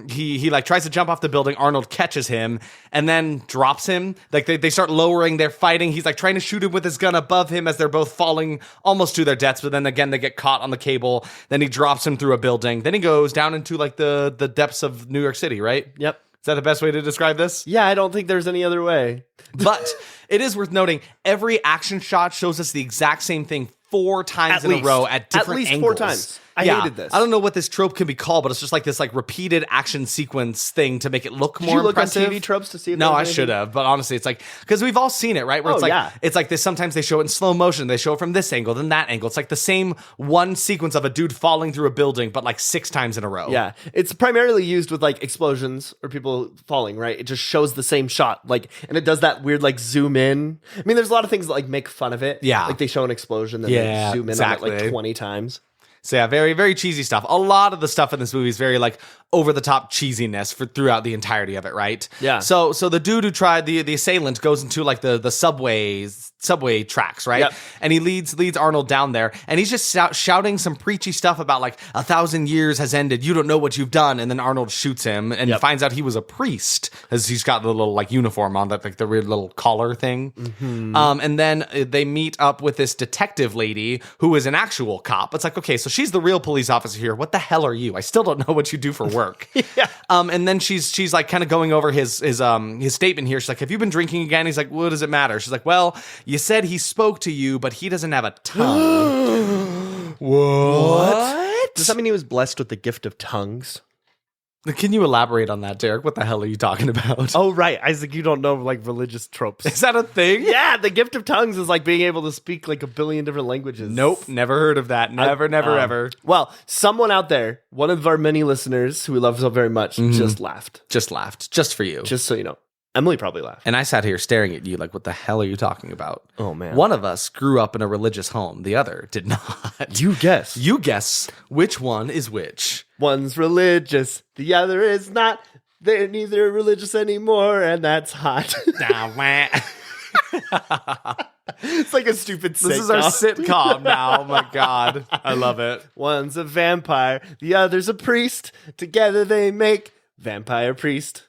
he like tries to jump off the building. Arnold catches him and then drops him. Like they start lowering. They're fighting. He's like trying to shoot him with his gun above him as they're both falling almost to their deaths. But then again, they get caught on the cable. Then he drops him through a building. Then he goes down into like the depths of New York City, right? Yep. Is that the best way to describe this? Yeah, I don't think there's any other way. But it is worth noting, every action shot shows us the exact same thing 4 times in a row at different angles. 4 times. I hated this. I don't know what this trope can be called, but it's just like this like repeated action sequence thing to make it look more impressive. Did you look on TV tropes to see if No, I should have, but honestly, it's like, because we've all seen it, right? Where it's like this, sometimes they show it in slow motion, they show it from this angle, then that angle. It's like the same one sequence of a dude falling through a building, but like 6 times in a row. Yeah, it's primarily used with like explosions or people falling, right? It just shows the same shot, like, and it does that weird like zoom in. I mean, there's a lot of things that like make fun of it. Yeah. Like they show an explosion, then they zoom in on it like 20 times. So yeah, very, very cheesy stuff. A lot of the stuff in this movie is very like over the top cheesiness throughout the entirety of it, right? Yeah. So the dude who tried the assailant goes into like the subway tracks, right? Yep. And he leads Arnold down there, and he's just shouting some preachy stuff about like 1,000 years has ended. You don't know what you've done. And then Arnold shoots him and finds out he was a priest, as he's got the little like uniform on, that like the weird little collar thing. Mm-hmm. And then they meet up with this detective lady who is an actual cop. It's like, okay, so she's the real police officer here. What the hell are you? I still don't know what you do for work. Yeah. And then she's like kind of going over his statement here. She's like, have you been drinking again? He's like, what does it matter? She's like, well, you said he spoke to you, but he doesn't have a tongue. What? Does that mean he was blessed with the gift of tongues? Can you elaborate on that, Derek? What the hell are you talking about? Oh, right. Isaac, you don't know like religious tropes. Is that a thing? Yeah, the gift of tongues is like being able to speak like a billion different languages. Nope, never heard of that. Never, ever. Well, someone out there, one of our many listeners who we love so very much, just laughed. Just laughed. Just for you. Just so you know. Emily probably laughed. And I sat here staring at you like, what the hell are you talking about? Oh, man. One of us grew up in a religious home. The other did not. You guess. You guess which one is which. One's religious, the other is not. They're neither religious anymore, and that's hot. It's like a stupid sitcom. This is our sitcom now. Oh, my God. I love it. One's a vampire, the other's a priest. Together they make Vampire Priest.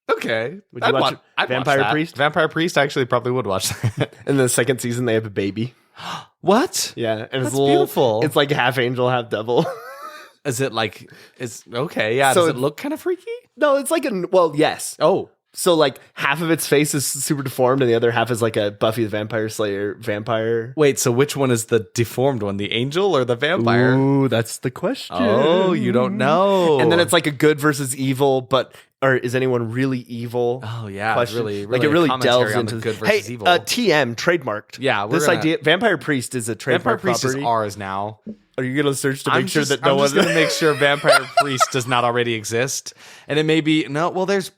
Okay. Would you watch Vampire Priest? Vampire Priest, I actually probably would watch that. In the second season, they have a baby. What? Yeah. And That's beautiful. It's like half angel, half devil. Is it like, okay, yeah. So does it look kind of freaky? No, it's like well, yes. Oh. So like half of its face is super deformed and the other half is like a Buffy the Vampire Slayer vampire. Wait, so which one is the deformed one? The angel or the vampire? Ooh, that's the question. Oh, you don't know. And then it's like a good versus evil, or is anyone really evil? Oh yeah, question. Really like it really delves on into the good versus evil. TM trademarked. Yeah, this idea. Vampire Priest is a trademark Vampire Priest property. is ours now. Are you gonna search to make sure that I'm just gonna make sure Vampire Priest does not already exist, and it may be there's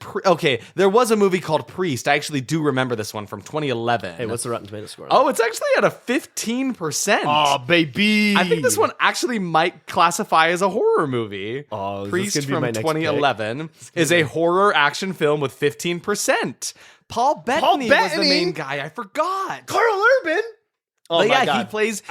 there was a movie called Priest. I actually do remember this one from 2011. Hey, what's the Rotten Tomato score? Oh, it's actually at a 15%. Oh, baby! I think this one actually might classify as a horror movie. Oh, Priest from 2011 is a horror action film with 15%. Paul Bettany was the main guy. I forgot. Carl Urban. Oh but my yeah, God. he plays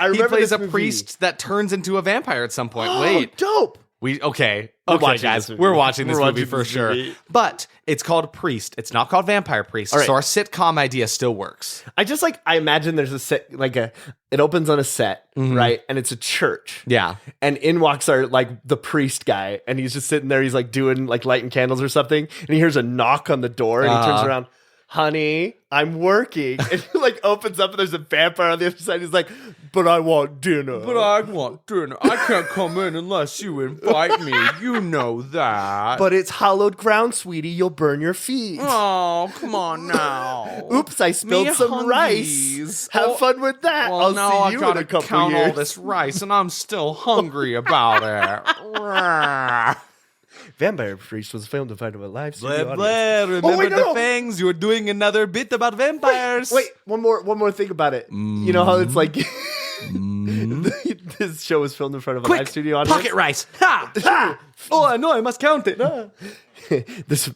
a priest that turns into a vampire at some point. Wait, dope. Okay, watching guys, this movie. we're watching this We're movie watching for this sure. movie. But it's called Priest. It's not called Vampire Priest. All right. So our sitcom idea still works. I imagine there's a set, it opens on a set, right? And it's a church. Yeah. And in walks the priest guy, and he's just sitting there, he's like doing like lighting candles or something, and he hears a knock on the door, and he turns around. Honey, I'm working. And he like opens up and there's a vampire on the other side. He's like, but I want dinner. I can't come in unless you invite me. You know that. But it's hallowed ground, sweetie. You'll burn your feet. Oh, come on now. Oops, I spilled some rice. Have fun with that. Well, I'll now see you I in a gotta couple count years. all this rice, and I'm still hungry about it. Vampire Priest was filmed to find a live Blah, studio blah. audience. Remember the things? You were doing another bit about vampires. Wait, one more thing about it. You know how it's like This show was filmed in front of a live studio audience. Pocket rice. Ha! Ha! Oh, I know. I must count it. This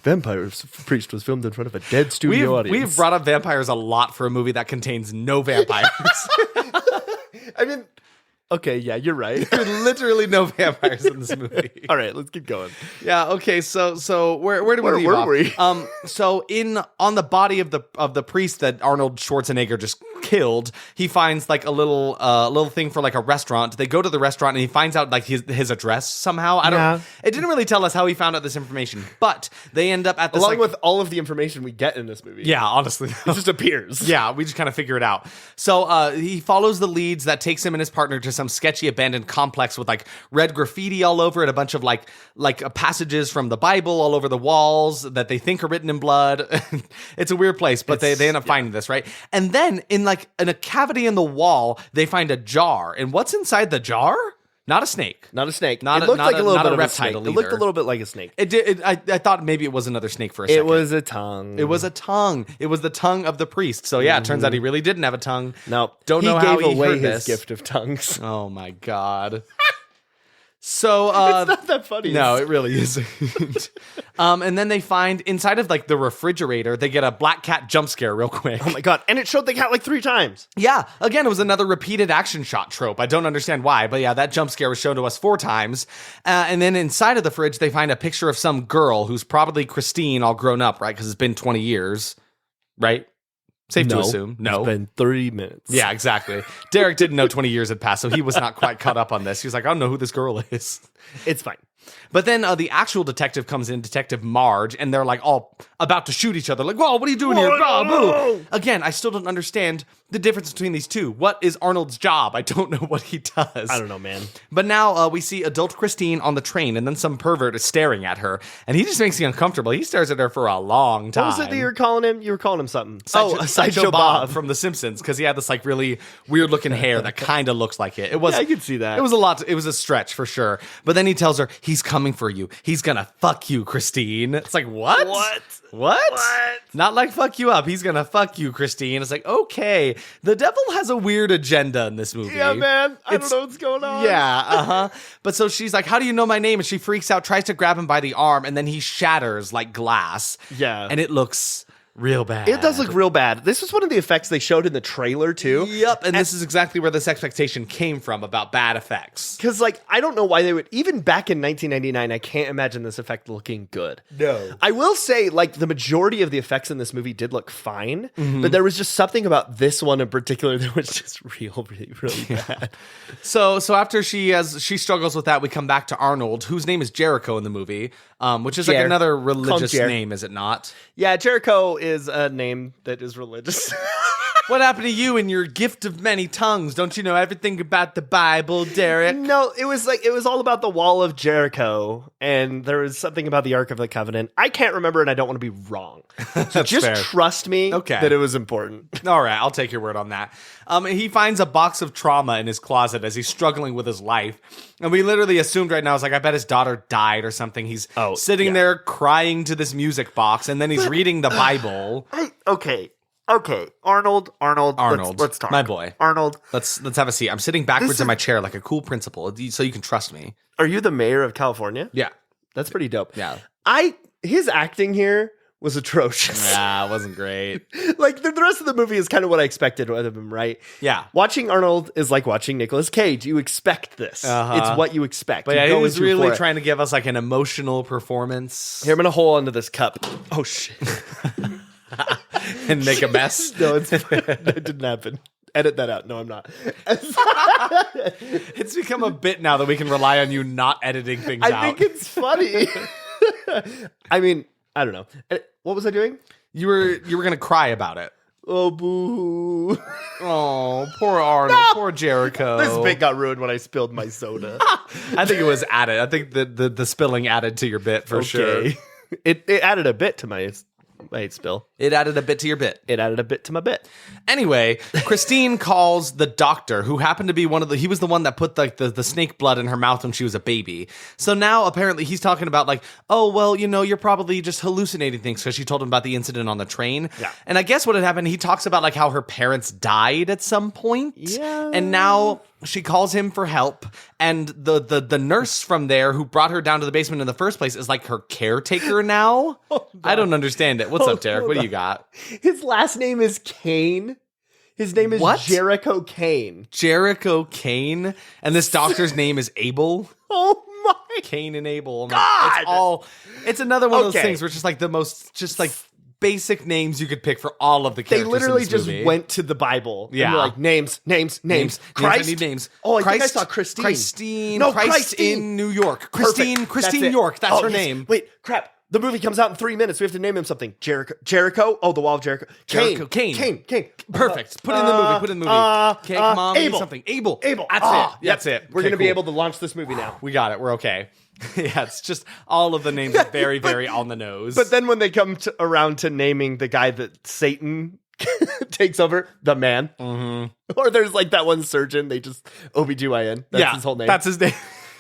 vampire priest was filmed in front of a dead studio audience. We've brought up vampires a lot for a movie that contains no vampires. I mean, okay, yeah, you're right. There's literally no vampires in this movie. All right, let's keep going. Yeah. Okay. So where do we leave off? Were we? So on the body of the priest that Arnold Schwarzenegger just killed, he finds like a little thing for like a restaurant. They go to the restaurant and he finds out like his address somehow. It didn't really tell us how he found out this information, but they end up at this along with all of the information we get in this movie. Yeah, honestly, it just appears. Yeah, we just kind of figure it out. So he follows the leads that takes him and his partner to some sketchy abandoned complex with like red graffiti all over it, a bunch of like passages from the Bible all over the walls that they think are written in blood. It's a weird place, but they end up finding this, right? And then in a cavity in the wall, they find a jar. And what's inside the jar? Not a snake. Not a snake. It looked like a little bit of reptile. It looked a little bit like a snake. It did. I thought maybe it was another snake for a second. It was a tongue. It was a tongue. It was the tongue of the priest. So yeah, it turns out he really didn't have a tongue. No, don't know how he gave away heard his this. gift of tongues. Oh my god. So it's not that funny. No, it really isn't. And then they find inside of like the refrigerator, they get a black cat jump scare real quick. Oh my god! And it showed the cat like 3 times. Yeah, again, it was another repeated action shot trope. I don't understand why, but yeah, that jump scare was shown to us 4 times. And then inside of the fridge, they find a picture of some girl who's probably Christine, all grown up, right? Because it's been 20 years, right? Safe to assume. No. It's been 30 minutes. Yeah, exactly. Derek didn't know 20 years had passed, so he was not quite caught up on this. He was like, I don't know who this girl is. It's fine. But then the actual detective comes in, Detective Marge, and they're like all about to shoot each other. Like, whoa, what are you doing here? Blah, boo. Again, I still don't understand the difference between these two. What is Arnold's job? I don't know what he does. I don't know, man. But now we see adult Christine on the train, and then some pervert is staring at her, and he just makes me uncomfortable. He stares at her for a long time. What was it that you were calling him? You were calling him something. Sideshow Bob from The Simpsons, because he had this like really weird looking hair that kind of looks like it. It was. Yeah, I could see that. It was a lot. It was a stretch for sure. But then he tells her he's coming for you. He's gonna fuck you, Christine. It's like what? What? Not like fuck you up. He's gonna fuck you, Christine. It's like, okay. The devil has a weird agenda in this movie. Yeah, man. I don't know what's going on. Yeah, But so she's like, how do you know my name? And she freaks out, tries to grab him by the arm, and then he shatters like glass. Yeah. And it looks real bad. It does look real bad. This was one of the effects they showed in the trailer, too. Yep, and this is exactly where this expectation came from about bad effects. Because, like, I don't know why they would... Even back in 1999, I can't imagine this effect looking good. No. I will say, like, the majority of the effects in this movie did look fine, but there was just something about this one in particular that was just really bad. So after she struggles with that, we come back to Arnold, whose name is Jericho in the movie, which is like another religious name, is it not? Yeah, Jericho is a name that is religious. What happened to you and your gift of many tongues? Don't you know everything about the Bible, Derek? No, it was all about the Wall of Jericho, and there was something about the Ark of the Covenant. I can't remember, and I don't want to be wrong. So just fair. trust me that it was important. All right, I'll take your word on that. He finds a box of trauma in his closet as he's struggling with his life. And we literally assumed right now, it's like, I bet his daughter died or something. He's sitting there crying to this music box, and then he's reading the Bible. Okay, Arnold. Let's talk. My boy. Arnold. Let's have a seat. I'm sitting backwards in my chair like a cool principal, so you can trust me. Are you the mayor of California? Yeah. That's pretty dope. Yeah. His acting here was atrocious. Yeah, it wasn't great. Like, the rest of the movie is kind of what I expected of him, right? Yeah. Watching Arnold is like watching Nicolas Cage. You expect this. It's what you expect. But yeah, he was really trying to give us like an emotional performance. Here, I'm going to hold onto this cup. Oh, shit. And make a mess. No, that didn't happen. Edit that out. No, I'm not. It's become a bit now that we can rely on you not editing things out. I think it's funny. I mean, I don't know. What was I doing? You were going to cry about it. Oh, boo. Oh, poor Arnold. No! Poor Jericho. This bit got ruined when I spilled my soda. I think it was added. I think the spilling added to your bit for sure. It added a bit to my spill. It added a bit to your bit. It added a bit to my bit. Anyway, Christine calls the doctor, who happened to be he was the one that put the snake blood in her mouth when she was a baby. So now apparently he's talking about like, oh, well, you're probably just hallucinating things, because she told him about the incident on the train. Yeah. And I guess what had happened, he talks about like how her parents died at some point. Yeah. And now She calls him for help, and the nurse from there who brought her down to the basement in the first place is like her caretaker now. I don't understand it. What's up, Derek? What do you got? His last name is Kane. His name is Jericho Kane. Jericho Kane, and this doctor's name is Abel. Oh my Cain and Abel. God! It's another one of those things where it's just like the most basic names you could pick for all of the characters. They literally in this just movie. went to the Bible. Yeah. And were like, names. Christ. I need names. Oh, I think I saw Christine. Christ in New York. Christine York. That's her name. Wait, crap. The movie comes out in 3 minutes. We have to name him something. Jericho. Oh, the Wall of Jericho. Kane. Perfect. Put it in the movie. Okay, come on. Abel. Something. Abel. That's it. We're going to be able to launch this movie now. We got it. We're okay. Yeah, it's just all of the names are very, very on the nose. But then when they come around to naming the guy that Satan takes over, the man. Mm-hmm. Or there's like that one surgeon, they just OBGYN. That's his whole name. That's his name.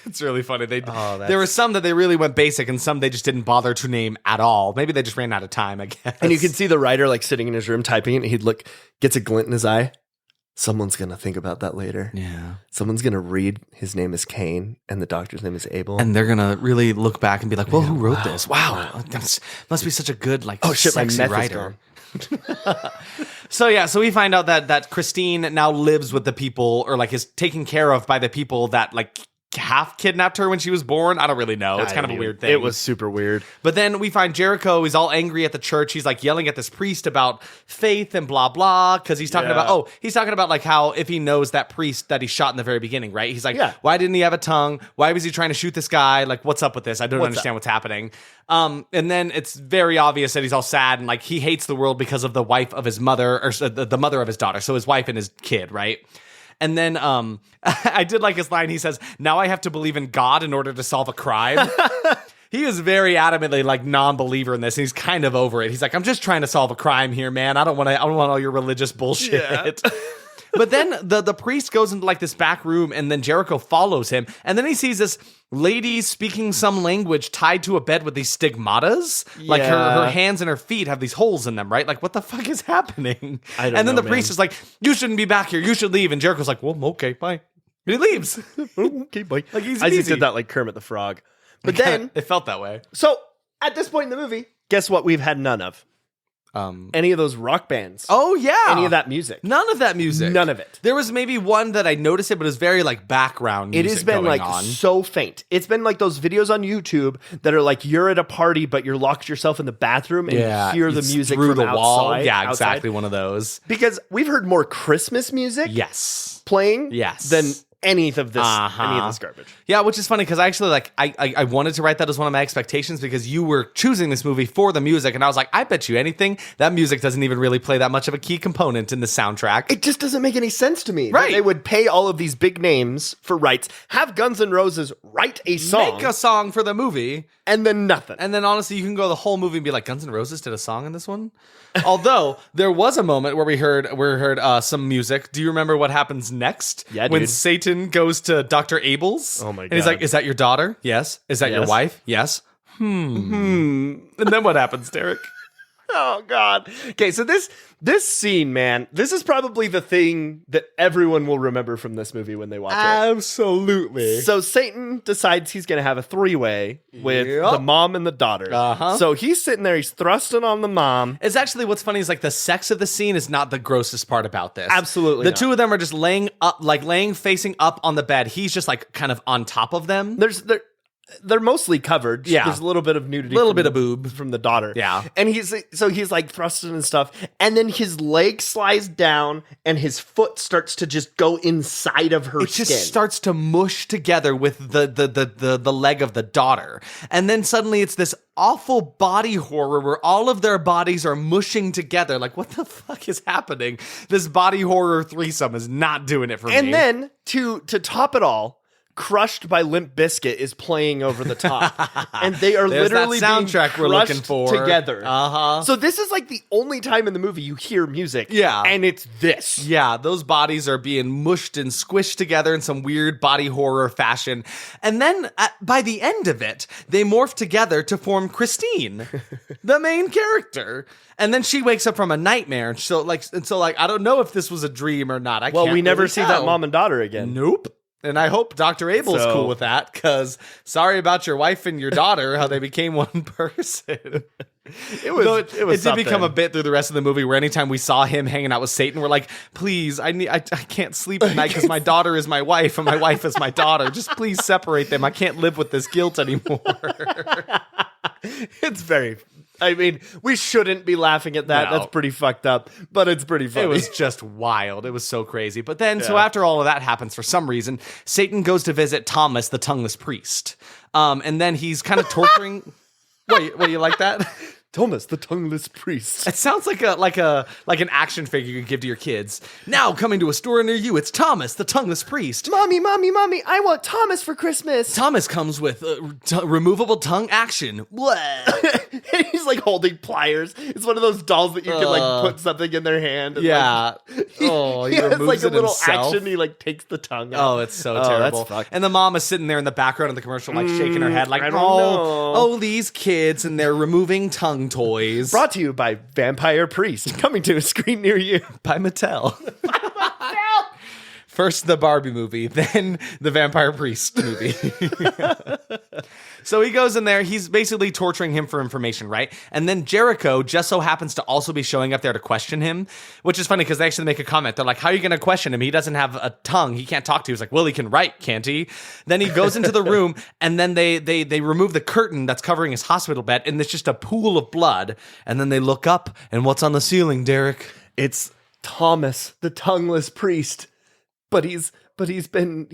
It's really funny. There were some that they really went basic and some they just didn't bother to name at all. Maybe they just ran out of time, I guess. And you can see the writer like sitting in his room typing it, and he'd gets a glint in his eye. Someone's going to think about that later. Yeah. Someone's going to read his name is Kane and the doctor's name is Abel. And they're going to really look back and be like, well, who wrote this? Wow. That must be such a good, sexy writer. So we find out that Christine now lives with the people, or is taken care of by the people that half kidnapped her when she was born. I don't really know. It's kind of a weird thing. It was super weird. But then we find Jericho. He's all angry at the church. He's yelling at this priest about faith and blah blah, because he's talking about how if he knows that priest that he shot in the very beginning, right? He's like, why didn't he have a tongue? Why was he trying to shoot this guy? What's up with this? I don't understand what's happening. And then it's very obvious that he's all sad and he hates the world because of the wife of his mother, or the mother of his daughter. So his wife and his kid, right? And then I did like his line. He says, "Now I have to believe in God in order to solve a crime." He is very adamantly non-believer in this. And he's kind of over it. He's like, "I'm just trying to solve a crime here, man. I don't want all your religious bullshit." Yeah. But then the priest goes into this back room, and then Jericho follows him, and then he sees this lady speaking some language tied to a bed with these stigmatas. Her hands and her feet have these holes in them, right? What the fuck is happening? I don't and then know, the priest is like, "You shouldn't be back here. You should leave." And Jericho's like, "Well, okay, bye." And he leaves. Okay, bye. He's I easy. just did that like Kermit the Frog. But then it felt that way. So at this point in the movie, guess what? We've had none of. Any of those rock bands. Oh, yeah. Any of that music. None of that music. None of it. There was maybe one that I noticed it, but it was very background music. It has been so faint. It's been those videos on YouTube that are you're at a party, but you're locked yourself in the bathroom and you hear the music through from the wall. outside. Yeah, exactly one of those. Because we've heard more Christmas music playing than any of this garbage. Yeah, which is funny because I actually I wanted to write that as one of my expectations because you were choosing this movie for the music, and I was like, I bet you anything that music doesn't even really play that much of a key component in the soundtrack. It just doesn't make any sense to me. Right. They would pay all of these big names for rights, have Guns N' Roses write a song. Make a song for the movie. And then nothing. And then honestly, you can go the whole movie and be like, Guns N' Roses did a song in this one? Although, there was a moment where we heard some music. Do you remember what happens next? Yeah, dude. When Satan goes to Dr. Abel's. Oh my God. And he's like, is that your daughter? Yes. Is that your wife? Yes. And then what happens, Derek? Oh, God. Okay, so this scene, man, this is probably the thing that everyone will remember from this movie when they watch it. Absolutely. So Satan decides he's going to have a three-way with the mom and the daughter. So he's sitting there, he's thrusting on the mom. It's actually, what's funny is the sex of the scene is not the grossest part about this. Absolutely The not. two of them are just laying facing up on the bed. He's just kind of on top of them. They're mostly covered. Yeah. There's a little bit of nudity. Little bit of boob. From the daughter. Yeah. And he's thrusting and stuff. And then his leg slides down and his foot starts to just go inside of her skin. It just starts to mush together with the leg of the daughter. And then suddenly it's this awful body horror where all of their bodies are mushing together. What the fuck is happening? This body horror threesome is not doing it for me. And then to top it all, Crushed by Limp Bizkit is playing over the top. And they are There's literally that soundtrack being we're looking crushed for together. Uh-huh. So this is like the only time in the movie you hear music. Yeah. And it's this. Yeah, those bodies are being mushed and squished together in some weird body horror fashion. And then by the end of it, they morph together to form Christine, the main character. And then she wakes up from a nightmare. And so I don't know if this was a dream or not. Well, we never really see tell. that mom and daughter again. Nope. And I hope Dr. Abel's So- cool with that, because sorry about your wife and your daughter, how they became one person. It It did become a bit through the rest of the movie where anytime we saw him hanging out with Satan, we're like, please, I can't sleep at night because my daughter is my wife and my wife is my daughter. Just please separate them. I can't live with this guilt anymore. It's very... I mean, we shouldn't be laughing at that. No. That's pretty fucked up, but it's pretty funny. It was just wild. It was so crazy. But then, so Yeah. after all of that happens, for some reason, Satan goes to visit Thomas, the tongueless priest. And then he's kind of torturing... What, you like that? Thomas, the tongueless priest. It sounds like an action figure you could give to your kids. Now coming to a store near you, it's Thomas, the tongueless priest. Mommy, I want Thomas for Christmas. Thomas comes with removable tongue action. What? And he's like holding pliers. It's one of those dolls that you can like put something in their hand. And, Yeah. Like, he has removes like a it little himself. action. He like takes the tongue out. Oh, it's so terrible. That's fucked. And the mom is sitting there in the background of the commercial, like shaking her head, like, I don't know. oh, these kids and their removing tongue toys. Brought to you by Vampire Priest, coming to a screen near you. By Mattel. First the Barbie movie, then the Vampire Priest movie. So he goes in there, he's basically torturing him for information, right? And then Jericho just so happens to also be showing up there to question him, which is funny because they actually make a comment. They're like, how are you going to question him? He doesn't have a tongue. He can't talk to you. He's like, well, he can write, can't he? Then he goes into the room and then they remove the curtain that's covering his hospital bed and it's just a pool of blood. And then they look up and what's on the ceiling, Derek? It's Thomas, the tongueless priest. But he's been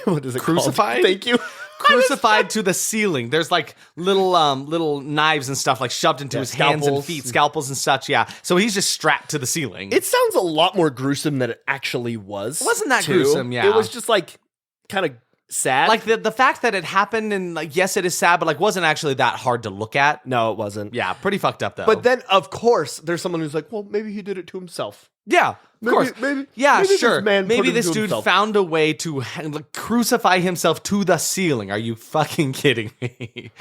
what is it Crucified? called? Thank you. Crucified to the ceiling. There's like little knives and stuff like shoved into his hands and scalpels. feet, scalpels and such. Yeah. So he's just strapped to the ceiling. It sounds a lot more gruesome than it actually was. Wasn't that too. gruesome? Yeah. It was just like kind of sad. like the fact that it happened and like, yes, it is sad, but like wasn't actually that hard to look at. No, it wasn't. Yeah. Pretty fucked up though. But then, of course, there's someone who's like, well, maybe he did it to himself. yeah. Of course. Yeah, maybe sure. this man put Maybe him this to dude himself. found a way to like, crucify himself to the ceiling. Are you fucking kidding me?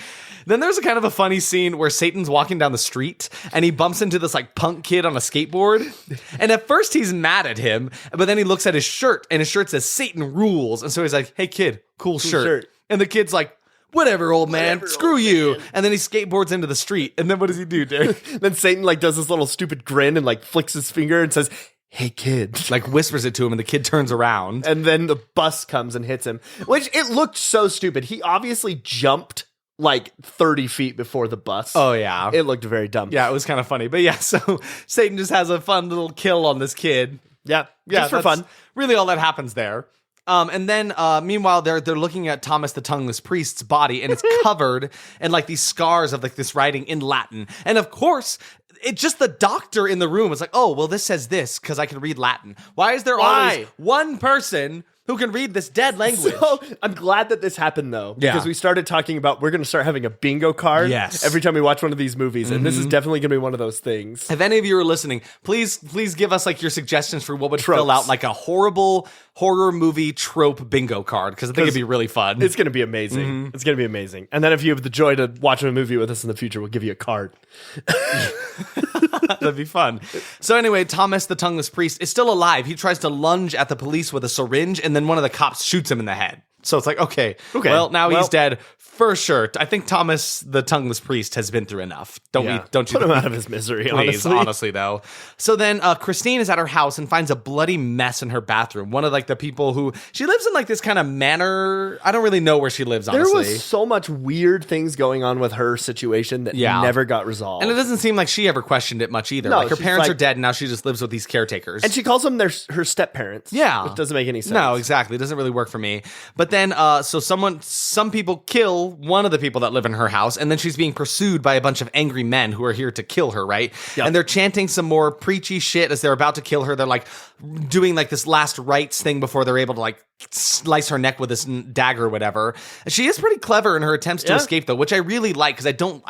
Then there's a kind of a funny scene where Satan's walking down the street and he bumps into this like punk kid on a skateboard. And at first he's mad at him, but then he looks at his shirt and his shirt says Satan rules. And so he's like, hey kid, cool shirt. And the kid's like, whatever, old man. Whatever, Screw old you. man. And then he skateboards into the street. And then what does he do, Derek? Then Satan like does this little stupid grin and like flicks his finger and says, hey kid. Like whispers it to him and the kid turns around. And then the bus comes and hits him, which it looked so stupid. He obviously jumped like 30 feet before the bus. Oh, yeah. It looked very dumb. Yeah, it was kind of funny. But yeah, so Satan just has a fun little kill on this kid. Yeah. Just for that's fun. Really all that happens there. And then meanwhile, they're looking at Thomas the tongueless priest's body, and it's covered in like these scars of like this writing in Latin. And of course, it's just the doctor in the room is like, oh, well, this says this because I can read Latin. Why is there always one person who can read this dead language? So I'm glad that this happened though, because Yeah. we started talking about we're going to start having a bingo card Yes. every time we watch one of these movies, and this is definitely going to be one of those things. If any of you are listening, please give us like your suggestions for what would fill Tropes. out like a horrible horror movie trope bingo card, because I think it'd be really fun. It's going to be amazing. It's going to be amazing. And then if you have the joy to watch a movie with us in the future, we'll give you a card. That'd be fun. So anyway, Thomas, the tongueless priest, is still alive. He tries to lunge at the police with a syringe, and then one of the cops shoots him in the head. So it's like, okay. Well, now he's dead for sure. I think Thomas, the tongueless priest, has been through enough. Don't you Put him think? out of his misery, Please, honestly, though. So then Christine is at her house and finds a bloody mess in her bathroom. One of like the people who she lives in like this kind of manor. I don't really know where she lives, honestly. There was so much weird things going on with her situation that never got resolved. And it doesn't seem like she ever questioned it much either. No, like her she's parents like- are dead and now she just lives with these caretakers. And she calls them her step parents. Yeah. Which doesn't make any sense. No, exactly. It doesn't really work for me. But then, so some people kill one of the people that live in her house, and then she's being pursued by a bunch of angry men who are here to kill her, right? Yep. And they're chanting some more preachy shit as they're about to kill her. They're like doing like this last rites thing before they're able to like slice her neck with this dagger or whatever. She is pretty clever in her attempts to escape, though, which I really like, because I don't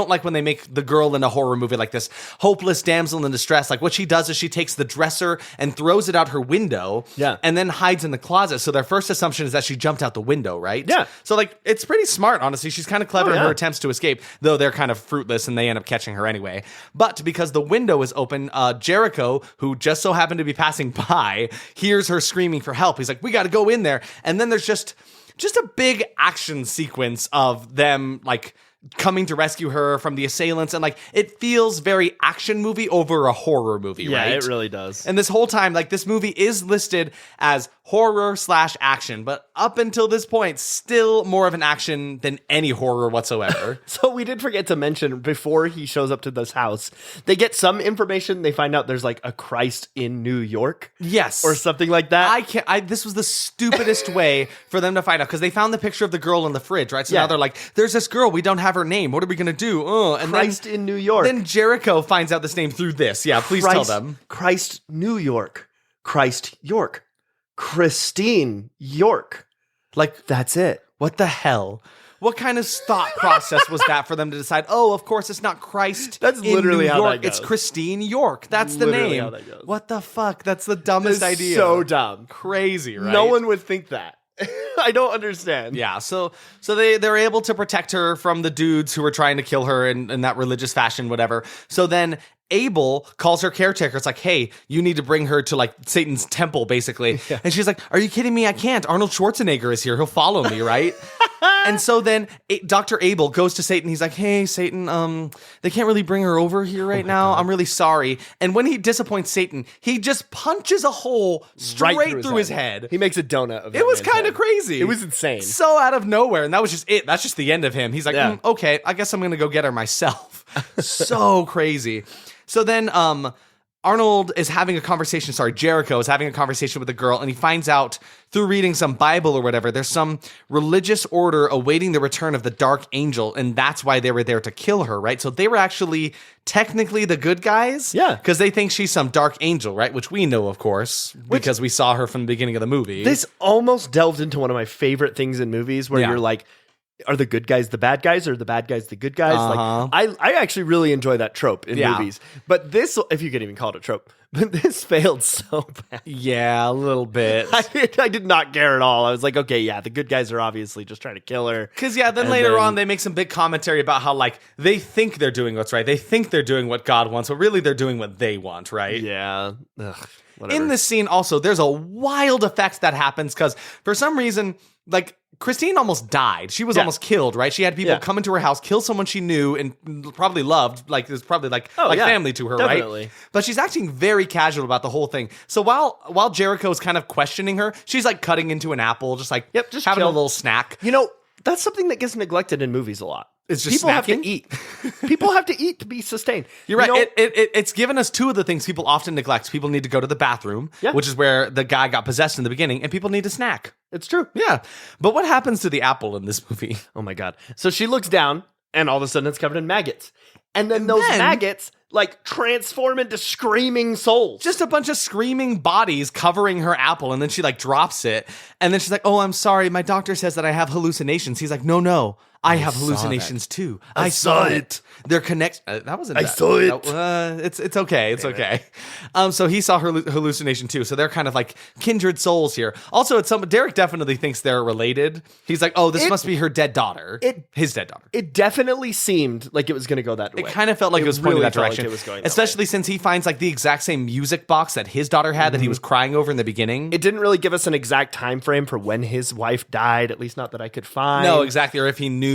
like when they make the girl in a horror movie like this hopeless damsel in distress. Like, what she does is she takes the dresser and throws it out her window, and then hides in the closet. So their first assumption is that she jumped out the window, right? Yeah. So like, it's pretty smart, honestly. She's kind of clever in her attempts to escape, though they're kind of fruitless and they end up catching her anyway. But because the window is open, Jericho, who just so happened to be passing by, hears her screaming for help. He's like, we got to go in there. And then there's just a big action sequence of them like coming to rescue her from the assailants, and like it feels very action movie over a horror movie, right? Yeah, it really does. And this whole time, like, this movie is listed as horror/action, but up until this point, still more of an action than any horror whatsoever. So we did forget to mention, before he shows up to this house, they get some information. They find out there's like a Christ in New York. Yes. Or something like that. This was the stupidest way for them to find out, because they found the picture of the girl in the fridge, right? So now they're like, there's this girl, we don't have her name. What are we going to do? And Christ in New York. Then Jericho finds out this name through this. Yeah, please tell them. Christ New York. Christ York. Christine York. Like, that's it. What the hell? What kind of thought process was that for them to decide, oh, of course, it's not Christ That's literally in New how York. that goes. It's Christine York. That's the Literally name. how that goes. What the fuck? That's the dumbest idea. So dumb. Crazy, right? No one would think that. I don't understand. Yeah, so they're able to protect her from the dudes who were trying to kill her in that religious fashion, whatever. So then Abel calls her caretaker. It's like, hey, you need to bring her to like Satan's temple, basically. Yeah. And she's like, are you kidding me? I can't. Arnold Schwarzenegger is here. He'll follow me, right? And so then Dr. Abel goes to Satan. He's like, hey, Satan, they can't really bring her over here right now. God. I'm really sorry. And when he disappoints Satan, he just punches a hole straight through his head. He makes a donut of it. It was kind of crazy. It was insane. So out of nowhere. And that was just it. That's just the end of him. He's like, okay, I guess I'm going to go get her myself. So crazy. So then Arnold is having a conversation, Jericho is having a conversation with a girl, and he finds out through reading some Bible or whatever, there's some religious order awaiting the return of the Dark Angel, and that's why they were there to kill her, right? So they were actually technically the good guys? Yeah. Because they think she's some dark angel, right? Which we know, of course, because we saw her from the beginning of the movie. This almost delved into one of my favorite things in movies where you're like, are the good guys the bad guys, or the bad guys the good guys? Like, I actually really enjoy that trope in movies. But this, if you could even call it a trope, but this failed so bad. Yeah, a little bit. I did not care at all. I was like, okay, yeah, the good guys are obviously just trying to kill her. Because, then later on, they make some big commentary about how, like, they think they're doing what's right. They think they're doing what God wants, but really they're doing what they want, right? Yeah. Ugh, whatever. In this scene, also, there's a wild effect that happens because for some reason, like, Christine almost died. She was almost killed, right? She had people come into her house, kill someone she knew and probably loved. Like, it was probably like family to her, definitely. Right? But she's acting very casual about the whole thing. So while Jericho's kind of questioning her, she's like cutting into an apple, just like just having a little snack. You know, that's something that gets neglected in movies a lot. It's just people have to snacking? eat. People have to eat to be sustained. You're right. It's given us two of the things people often neglect. People need to go to the bathroom, which is where the guy got possessed in the beginning, and people need to snack. It's true. Yeah. But what happens to the apple in this movie? Oh my God. So she looks down, and all of a sudden it's covered in maggots. And then those maggots like transform into screaming souls. Just a bunch of screaming bodies covering her apple, and then she like drops it, and then she's like, "Oh, I'm sorry. My doctor says that I have hallucinations." He's like, "No. I have hallucinations too. I saw it. They're connected." That wasn't. I saw it. It's okay. It's okay. So he saw her hallucination too. So they're kind of like kindred souls here. Also, Derek definitely thinks they're related. He's like, "Oh, this must be her dead daughter. His dead daughter." It definitely seemed like it was going to go that way. It kind of felt like it was pointing that direction. Like it was going that especially since he finds like the exact same music box that his daughter had that he was crying over in the beginning. It didn't really give us an exact time frame for when his wife died, at least not that I could find. No, exactly. Or if he knew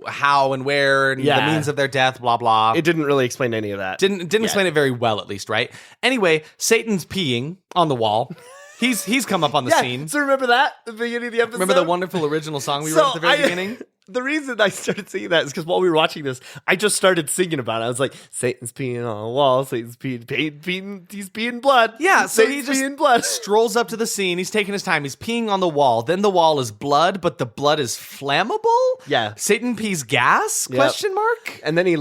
how and where and the means of their death, blah, blah. It didn't really explain any of that. Didn't explain it very well, at least, right? Anyway, Satan's peeing on the wall. He's come up on the scene. So remember that at the beginning of the episode? Remember the wonderful original song we wrote at the very beginning? The reason I started singing that is because while we were watching this, I just started singing about it. I was like, Satan's peeing on a wall. Satan's peeing, he's peeing blood. Yeah, so Satan's he just peeing blood. strolls up to the scene. He's taking his time. He's peeing on the wall. Then the wall is blood, but the blood is flammable? Yeah. Satan pees gas? Yep. Question mark? And then he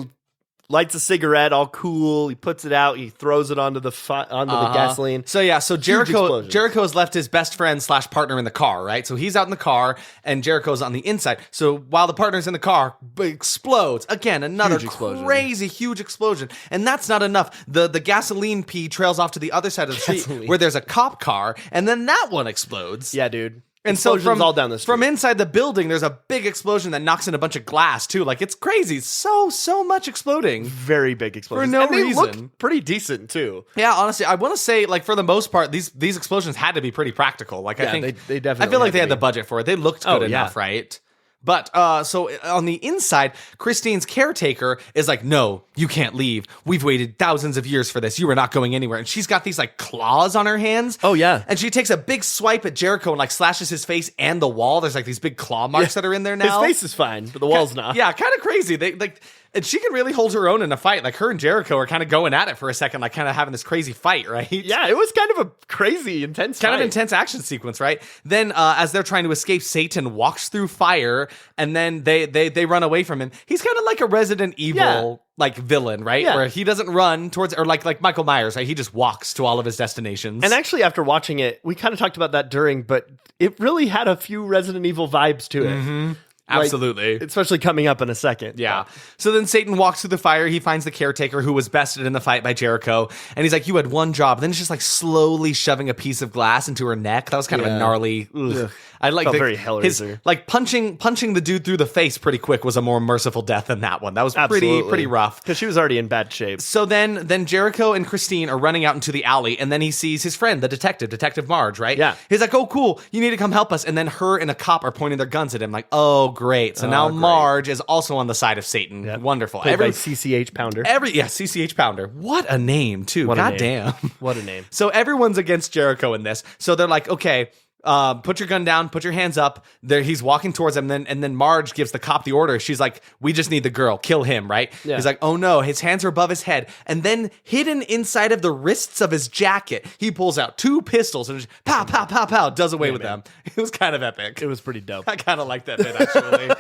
lights a cigarette, all cool. He puts it out. He throws it onto the gasoline. So Jericho explosion. Jericho's left his best friend / partner in the car, right? So he's out in the car, and Jericho's on the inside. So while the partner's in the car, explodes again. Another Huge explosion. crazy huge explosion, and that's not enough. The gasoline pee trails off to the other side of the street where there's a cop car, and then that one explodes. Yeah, dude. And so from all down the street. From inside the building, there's a big explosion that knocks in a bunch of glass too. Like, it's crazy. So much exploding. Very big explosions. For no and they reason. look pretty decent too. Yeah, honestly, I want to say, like, for the most part, these explosions had to be pretty practical. Like, I think they definitely. I feel like had they to had be. the budget for it. They looked good enough, right? But so on the inside, Christine's caretaker is like, "No, you can't leave. We've waited thousands of years for this. You are not going anywhere." And she's got these like claws on her hands. Oh, yeah. And she takes a big swipe at Jericho and like slashes his face and the wall. There's like these big claw marks that are in there now. His face is fine, but the wall's not. Yeah, kind of crazy. They like. And she can really hold her own in a fight. Like, her and Jericho are kind of going at it for a second, like kind of having this crazy fight, right? Yeah, it was kind of a crazy, intense Kind fight. of intense action sequence, right? Then as they're trying to escape, Satan walks through fire, and then they run away from him. He's kind of like a Resident Evil like villain, right? Yeah. Where he doesn't run towards, or like Michael Myers, right? He just walks to all of his destinations. And actually, after watching it, we kind of talked about that during, but it really had a few Resident Evil vibes to it. Mm-hmm. Absolutely. Especially coming up in a second. Yeah. So then Satan walks through the fire. He finds the caretaker who was bested in the fight by Jericho. And he's like, "You had one job." Then it's just like slowly shoving a piece of glass into her neck. That was kind of a gnarly. Ugh. I like Felt very Hellraiser. like punching the dude through the face pretty quick was a more merciful death than that one. That was pretty rough. Because she was already in bad shape. So then Jericho and Christine are running out into the alley, and then he sees his friend, the Detective Marge, right? Yeah. He's like, "Oh, cool, you need to come help us." And then her and a cop are pointing their guns at him, like, "Oh, great." So now great. Marge is also on the side of Satan. Yep. Wonderful. Played by CCH Pounder. CCH Pounder. What a name, too. God damn. What a name. So everyone's against Jericho in this. So they're like, "Okay, put your gun down, put your hands up." There, he's walking towards them, and then Marge gives the cop the order. She's like, "We just need the girl, kill him," right? Yeah. He's like, "Oh no," his hands are above his head, and then hidden inside of the wrists of his jacket, he pulls out 2 pistols and just pow, pow, pow, pow, does away with them. It was kind of epic. It was pretty dope. I kind of like that bit, actually.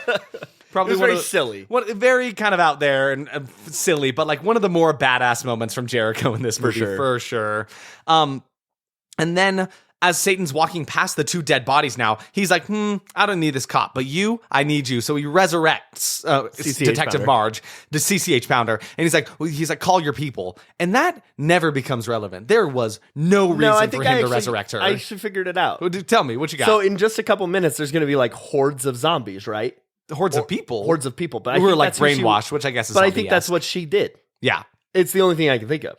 Probably It was one very of the- silly. very kind of out there and silly, but like one of the more badass moments from Jericho in this movie, for sure. And then as Satan's walking past the 2 dead bodies now, he's like, "I don't need this cop, but you, I need you." So he resurrects Detective Pounder. Marge, the CCH Pounder, and he's like, "Call your people." And that never becomes relevant. There was no reason for him to resurrect her. I actually figured it out. Well, tell me, what you got? So in just a couple minutes, there's going to be like hordes of zombies, right? Hordes of people. Hordes of people. But I who were think like that's what she- brainwashed, which I guess is But I zombie think that's esque. what she did. Yeah. It's the only thing I can think of.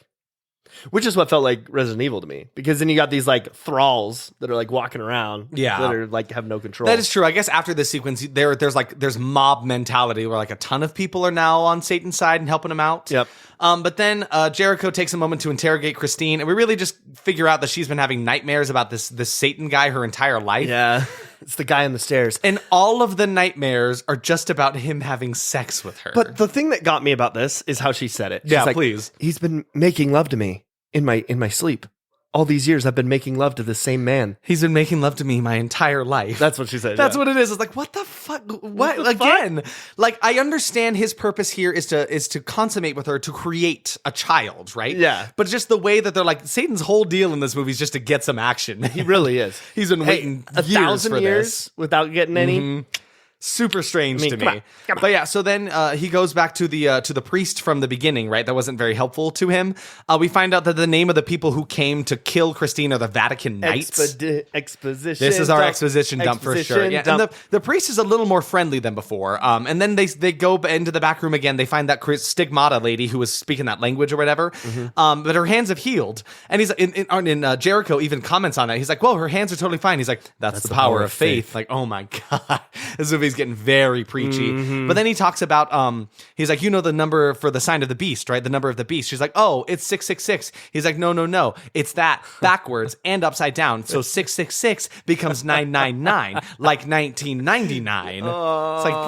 Which is what felt like Resident Evil to me. Because then you got these like thralls that are like walking around. Yeah. That are like have no control. That is true. I guess after this sequence, there's mob mentality where like a ton of people are now on Satan's side and helping him out. Yep. But then Jericho takes a moment to interrogate Christine, and we really just figure out that she's been having nightmares about this Satan guy her entire life. Yeah. It's the guy on the stairs. And all of the nightmares are just about him having sex with her. But the thing that got me about this is how she said it. She's Yeah, like, please. "He's been making love to me in my sleep. All these years I've been making love to the same man." He's been making love to me my entire life. That's what she said. That's yeah. what it is. It's like, what the fuck? What the again? Like, I understand his purpose here is to consummate with her, to create a child, right? Yeah. But just the way that they're like, Satan's whole deal in this movie is just to get some action. He really is. He's been waiting a years 1,000 for years this. without getting any. Super strange to come me. on. But yeah, so then he goes back to the priest from the beginning, right? That wasn't very helpful to him. We find out that the name of the people who came to kill Christine are the Vatican Knights. Exposition. This is our dump. exposition dump for sure. Exposition Yeah, dump. and the priest is a little more friendly than before. And then they go into the back room again. They find that stigmata lady who was speaking that language or whatever. But her hands have healed. And he's in Jericho even comments on it. He's like, "Well, her hands are totally fine." He's like, "That's the power of faith." Like, oh my god, this movie's getting very preachy. But then he talks about he's like, "You know the number for the sign of the beast, right? The number of the beast." She's like, "Oh, it's 666." He's like, No, it's that backwards and upside down. So 666 becomes 999, like 1999. It's like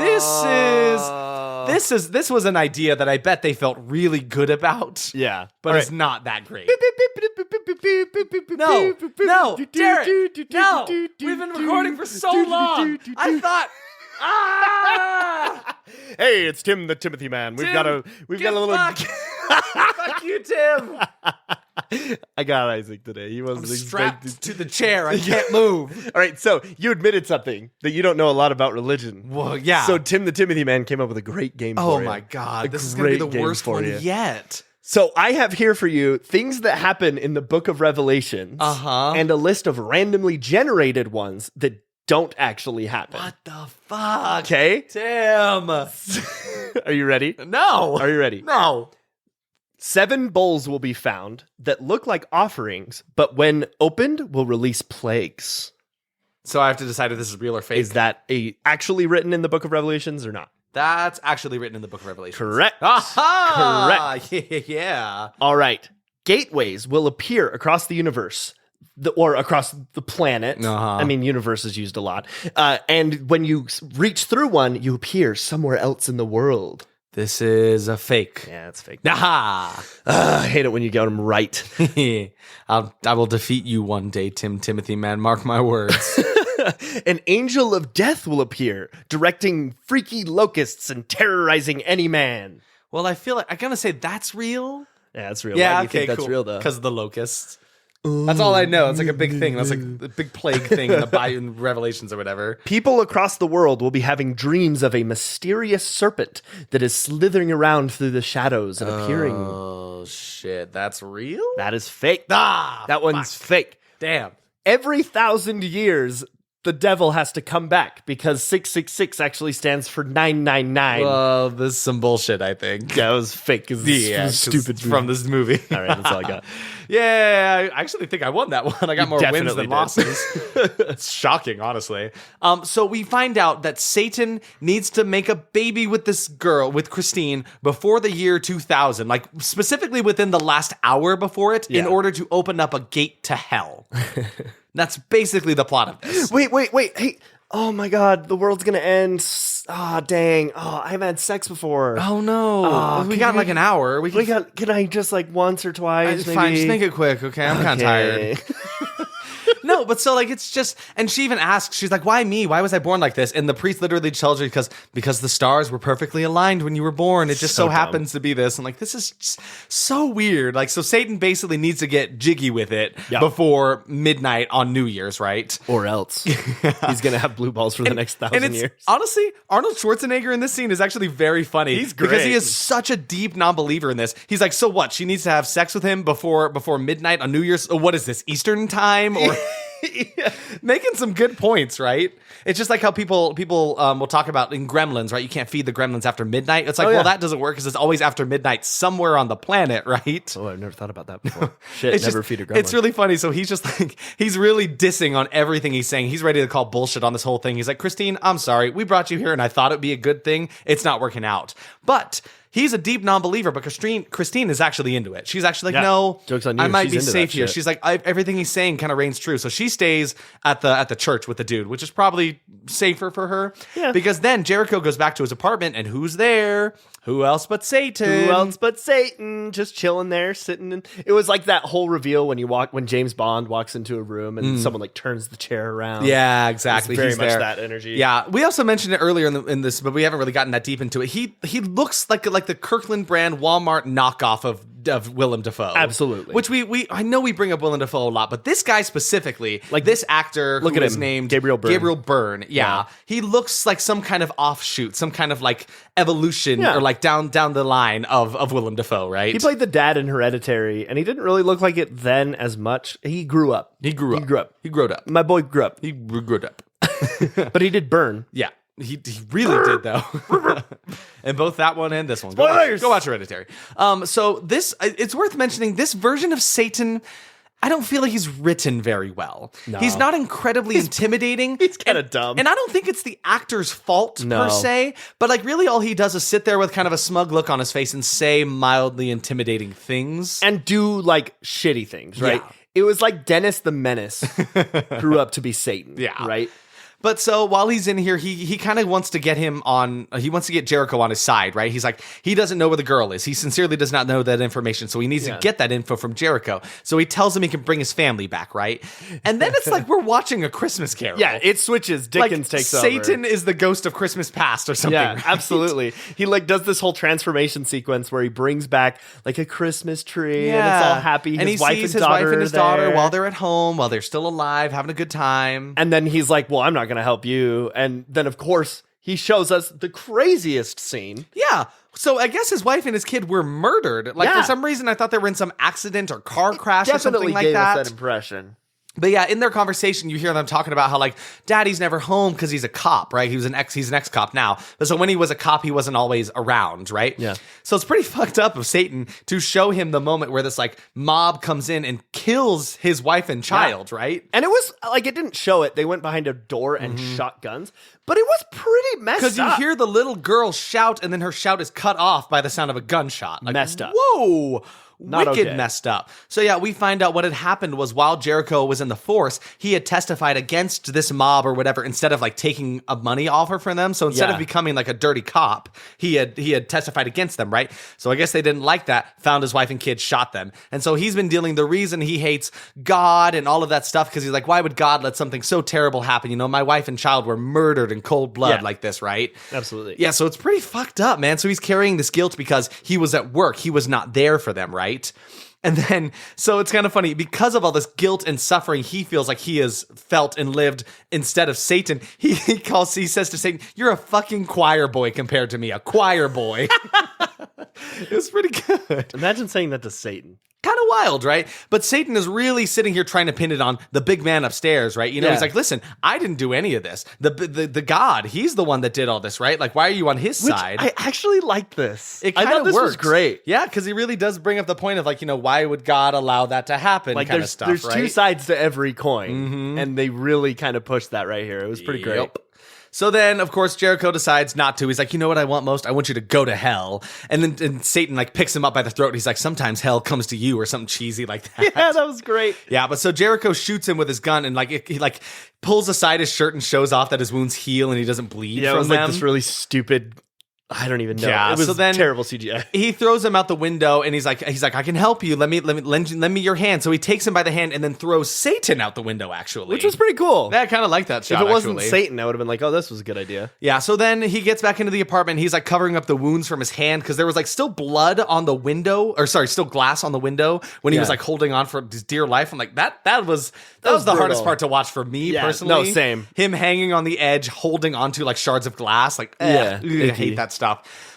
this was an idea that I bet they felt really good about. Yeah. But it's not that great. No, Derek, no. We've been recording for so long. Hey, it's Tim the Timothy Man. We've got a little. Fuck you, Tim. I got Isaac today. He wasn't Strapped to the chair. I can't move. All right, so you admitted something that you don't know a lot about religion. Well, yeah. So Tim the Timothy Man came up with a great game for you. Oh my God, this is going to be the worst one yet. So I have here for you things that happen in the book of Revelations and a list of randomly generated ones that don't actually happen. What the fuck? Okay. Tim. Are you ready? No. Are you ready? No. 7 bowls will be found that look like offerings, but when opened will release plagues. So I have to decide if this is real or fake. Is that actually written in the book of Revelations or not? That's actually written in the book of Revelation. Correct. Aha! Correct. Yeah. All right. Gateways will appear across the universe. Or across the planet. I mean, universe is used a lot. And when you reach through one, you appear somewhere else in the world. This is a fake. Yeah, it's fake. Aha! I hate it when you get them right. I will defeat you one day, Tim Timothy Man. Mark my words. An angel of death will appear, directing freaky locusts and terrorizing any man. Well, I feel like I'm gonna say that's real. Yeah, that's real. Yeah, Why do you think that's real though? Because of the locusts. That's all I know. It's like a big thing. That's like a big plague thing in Revelations or whatever. People across the world will be having dreams of a mysterious serpent that is slithering around through the shadows and appearing. Oh, shit. That's real? That is fake. That one's fake. Damn. Every 1,000 years, the devil has to come back because 666 actually stands for 999. Well, this is some bullshit, I think. That was fake. Yeah, stupid from this movie. All right, that's all I got. Yeah, I actually think I won that one. I got more wins than did. losses. It's shocking, honestly. So we find out that Satan needs to make a baby with this girl, with Christine, before the year 2000, like specifically within the last hour before it, in order to open up a gate to hell. That's basically the plot of this. Wait. Hey, oh my God, the world's gonna end. Ah, dang. Oh, I haven't had sex before. Oh no. We got like an hour. Can I just like once or twice? Maybe? Fine, just think it quick, okay? I'm kind of tired. No, but so like it's just, and she even asks, she's like, "Why me? Why was I born like this?" And the priest literally tells her because the stars were perfectly aligned when you were born. It just so happens to be this. And like this is just so weird. Like so, Satan basically needs to get jiggy with it before midnight on New Year's, right? Or else he's gonna have blue balls for the next 1,000 years. Honestly, Arnold Schwarzenegger in this scene is actually very funny. He's great because he is such a deep non-believer in this. He's like, so what? She needs to have sex with him before midnight on New Year's. What is this, Eastern time or? Making some good points, right? It's just like how people will talk about in Gremlins, right? You can't feed the Gremlins after midnight. It's like, well, that doesn't work because it's always after midnight somewhere on the planet, right? Oh, I've never thought about that before. Shit, never feed a Gremlin. It's really funny. So he's just like, he's really dissing on everything he's saying. He's ready to call bullshit on this whole thing. He's like, Christine, I'm sorry. We brought you here and I thought it'd be a good thing. It's not working out. But he's a deep non-believer, but Christine is actually into it. She's actually like, no, joke's on you. I might She's be into safe that here. shit. She's like, everything he's saying kind of reigns true. So she stays at the church with the dude, which is probably safer for her. Yeah. Because then Jericho goes back to his apartment, and who's there? Who else but Satan? Who else but Satan? Just chilling there, sitting in. It was like that whole reveal when James Bond walks into a room and someone like turns the chair around. Yeah, exactly. It's very He's much there. that energy. Yeah, we also mentioned it earlier in this, but we haven't really gotten that deep into it. He looks like the Kirkland brand Walmart knockoff of Willem Dafoe. Absolutely. Which I know we bring up Willem Dafoe a lot, but this guy specifically, like this actor, look who at is him, named Gabriel Byrne. Yeah, he looks like some kind of offshoot, some kind of like evolution or like down the line of Willem Dafoe, right? He played the dad in Hereditary, and he didn't really look like it then as much. He grew up. He grew up. My boy grew up. He grew up. But he did burn. Yeah. He really did, though. And both that one and this one. Spoilers! Go watch Hereditary. So this, it's worth mentioning, this version of Satan, I don't feel like he's written very well. No. He's not incredibly intimidating. He's kind of dumb. And I don't think it's the actor's fault, per se. But like really all he does is sit there with kind of a smug look on his face and say mildly intimidating things. And do like shitty things, right? Yeah. It was like Dennis the Menace grew up to be Satan, Yeah. right? But so while he's in here, he kind of wants to get he wants to get Jericho on his side, right? He's like, he doesn't know where the girl is. He sincerely does not know that information. So he needs to get that info from Jericho. So he tells him he can bring his family back, right? And then it's like we're watching a Christmas Carol. Yeah, it switches. Dickens takes over. Satan is the ghost of Christmas past or something. Yeah, right? absolutely. He like does this whole transformation sequence where he brings back like a Christmas tree and it's all happy. And he sees his wife and his daughter while they're at home, while they're still alive, having a good time. And then he's like, well, I'm not going to help you. And then, of course, he shows us the craziest scene. Yeah. So I guess his wife and his kid were murdered. Like, for some reason, I thought they were in some accident or car crash or something like gave that. Us that impression. But yeah, in their conversation, you hear them talking about how like daddy's never home because he's a cop, right? He's an ex-cop now. But so when he was a cop, he wasn't always around, right? Yeah. So it's pretty fucked up of Satan to show him the moment where this like mob comes in and kills his wife and child, right? And it was like, it didn't show it. They went behind a door and shot guns, but it was pretty messed up. Because you hear the little girl shout and then her shout is cut off by the sound of a gunshot. Like, messed up. Whoa. Not wicked okay. Messed up. So yeah, we find out what had happened was while Jericho was in the force, he had testified against this mob or whatever instead of like taking a money offer from them. So instead of becoming like a dirty cop, he had testified against them, right? So I guess they didn't like that, found his wife and kids, shot them. And so he's been dealing the reason he hates God and all of that stuff because he's like, why would God let something so terrible happen? You know, my wife and child were murdered in cold blood like this, right? Absolutely. Yeah, so it's pretty fucked up, man. So he's carrying this guilt because he was at work. He was not there for them, right? And then, so it's kind of funny, because of all this guilt and suffering he feels like he has felt and lived instead of Satan, he says to Satan, you're a fucking choir boy compared to me, a choir boy. It was pretty good. Imagine saying that to Satan. Kind of wild, right? But Satan is really sitting here trying to pin it on the big man upstairs, right? You know, he's like, listen, I didn't do any of this. The God, he's the one that did all this, right? Like, why are you on his side? I actually liked this. It kind of this was great. Yeah, because he really does bring up the point of like, you know, why would God allow that to happen? Like, kind of stuff, there's right? two sides to every coin, and they really kind of pushed that right here. It was pretty great. Yep. So then, of course, Jericho decides not to. He's like, you know what I want most? I want you to go to hell. And then Satan like picks him up by the throat. He's like, sometimes hell comes to you or something cheesy like that. Yeah, that was great. Yeah, but so Jericho shoots him with his gun and like he like pulls aside his shirt and shows off that his wounds heal and he doesn't bleed Yeah, from it was them. like this really stupid. I don't even know. Yeah, it was so then terrible CGI. He throws him out the window and he's like, I can help you. Lend me your hand. So he takes him by the hand and then throws Satan out the window, actually. Which was pretty cool. I kind of like that shot, If it wasn't actually. Satan, I would have been like, oh, this was a good idea. Yeah, so then he gets back into the apartment. He's like covering up the wounds from his hand because there was like still blood on the window, or sorry, still glass on the window when he was like holding on for his dear life. I'm like, that was the brutal. hardest part to watch for me personally. No, same. Him hanging on the edge, holding onto like shards of glass. Like, Yeah, I hate that stuff.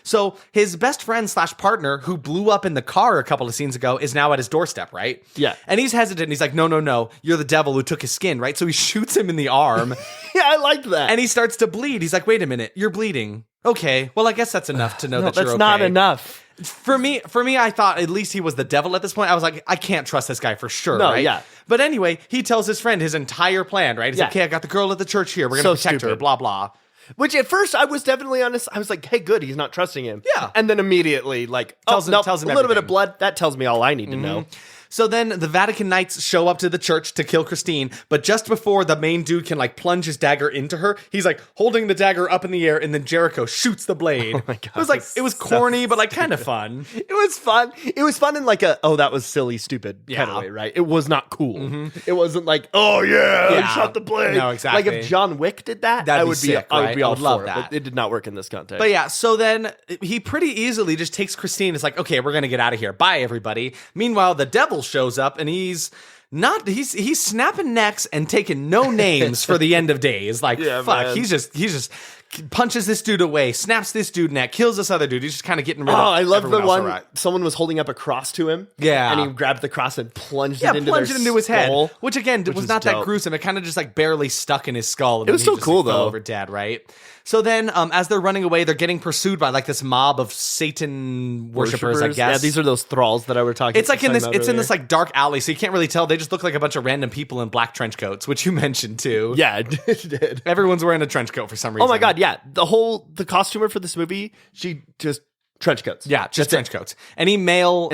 So his best friend / partner who blew up in the car a couple of scenes ago is now at his doorstep, right? Yeah. And he's hesitant. He's like, no, you're the devil who took his skin, right? So he shoots him in the arm. Yeah, I liked that. And he starts to bleed. He's like, wait a minute, you're bleeding. Okay, well, I guess that's enough to know that you're okay. That's not enough. For me, I thought at least he was the devil at this point. I was like, I can't trust this guy for sure, No, right? yeah. But anyway, he tells his friend his entire plan, right? He's like, okay, I got the girl at the church here. We're going to protect her, blah, blah. Which at first I was definitely honest. I was like, hey, good, he's not trusting him. Yeah. And then immediately, like, tells him a little bit everything. of blood. That tells me all I need to know. So then the Vatican Knights show up to the church to kill Christine, but just before the main dude can like plunge his dagger into her, he's like holding the dagger up in the air and then Jericho shoots the blade. Oh my God. It was like, it was corny, but like kind of fun. It was fun. It was fun in like that was silly, stupid kind of way, right? It was not cool. It wasn't like, oh yeah, I shot the blade. No, exactly. Like if John Wick did that, That'd I be would sick, I would right? be I all would love for that. it. But it did not work in this context. But yeah, so then he pretty easily just takes Christine. It's like, okay, we're going to get out of here. Bye, everybody. Meanwhile, the devil shows up and he's snapping necks and taking no names for the end of days. Like, Yeah, fuck, man. he's just punches this dude away, snaps this dude neck, kills this other dude. He's just kind of getting rid of I love the everyone else one. around. Someone was holding up a cross to him. Yeah. And he grabbed the cross and plunged it into plunged their it into his head, skull, which again was not that dope. gruesome. It kind of just like barely stuck in his skull. And It was then still he just, cool, fell though. over dead, right? So then, as they're running away, they're getting pursued by like this mob of Satan worshippers, I guess. Yeah, these are those thralls that I were talking. It's like in this. about It's in earlier. this like dark alley, so you can't really tell. They just look like a bunch of random people in black trench coats, which you mentioned too. Yeah, it did. Everyone's wearing a trench coat for some reason. Oh my God, yeah. The costumer for this movie, she just trench coats. Yeah, just trench coats. Any male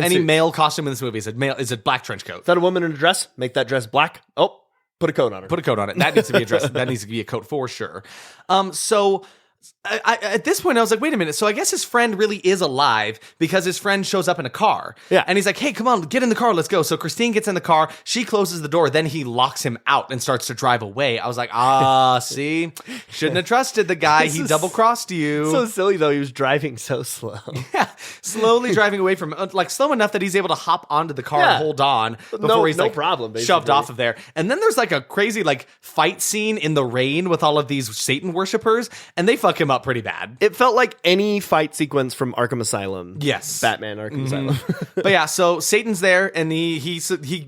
costume in this movie is a black trench coat. Is that a woman in a dress? Make that dress black. Oh, Put a coat on her. Put a coat on it. That needs to be addressed. That needs to be a coat for sure. So at this point, I was like, wait a minute. So I guess his friend really is alive because his friend shows up in a car. Yeah. And he's like, hey, come on, get in the car. Let's go. So Christine gets in the car. She closes the door. Then he locks him out and starts to drive away. I was like, see, shouldn't have trusted the guy. He double-crossed you. So silly, though. He was driving so slow. Yeah. Slowly driving away from, like, slow enough that he's able to hop onto the car and hold on before he's like problem, shoved off of there. And then there's like a crazy like fight scene in the rain with all of these Satan worshipers, and they fuck him up pretty bad. It felt like any fight sequence from Arkham Asylum. Yes. Batman Arkham Asylum. But yeah, so Satan's there and he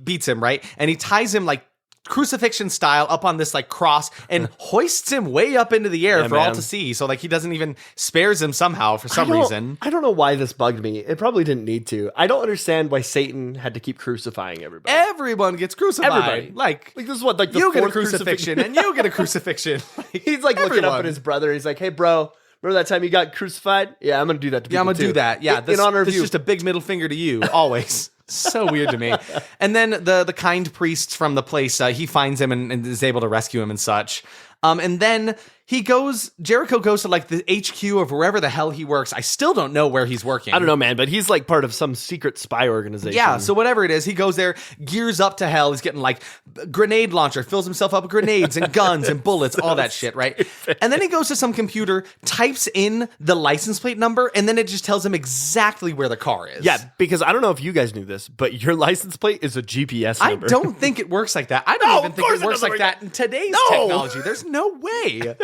beats him, right? And he ties him like crucifixion style up on this like cross and hoists him way up into the air for all to see. So like he doesn't even spares him somehow for some reason. I don't know why this bugged me. It probably didn't need to. I don't understand why Satan had to keep crucifying everybody. Everyone gets crucified. Everybody. Like this is what, like the you get a fourth crucifixion and you get a crucifixion. He's like looking up at his brother. He's like, hey bro, remember that time you got crucified? Yeah, I'm going to do that to people I'm going to do that. Yeah, in honor of you. This is just a big middle finger to you, always. So weird to me. And then the kind priest from the place, he finds him and is able to rescue him and such. And then Jericho goes to like the HQ of wherever the hell he works. I still don't know where he's working. I don't know, man, but he's like part of some secret spy organization. Yeah, so whatever it is, he goes there, gears up to hell. He's getting like grenade launcher, fills himself up with grenades and guns and bullets, all that shit, right? And then he goes to some computer, types in the license plate number, and then it just tells him exactly where the car is. Yeah, because I don't know if you guys knew this, but your license plate is a GPS number. I don't think it works like that. I don't even think it works like that in today's technology. There's no way.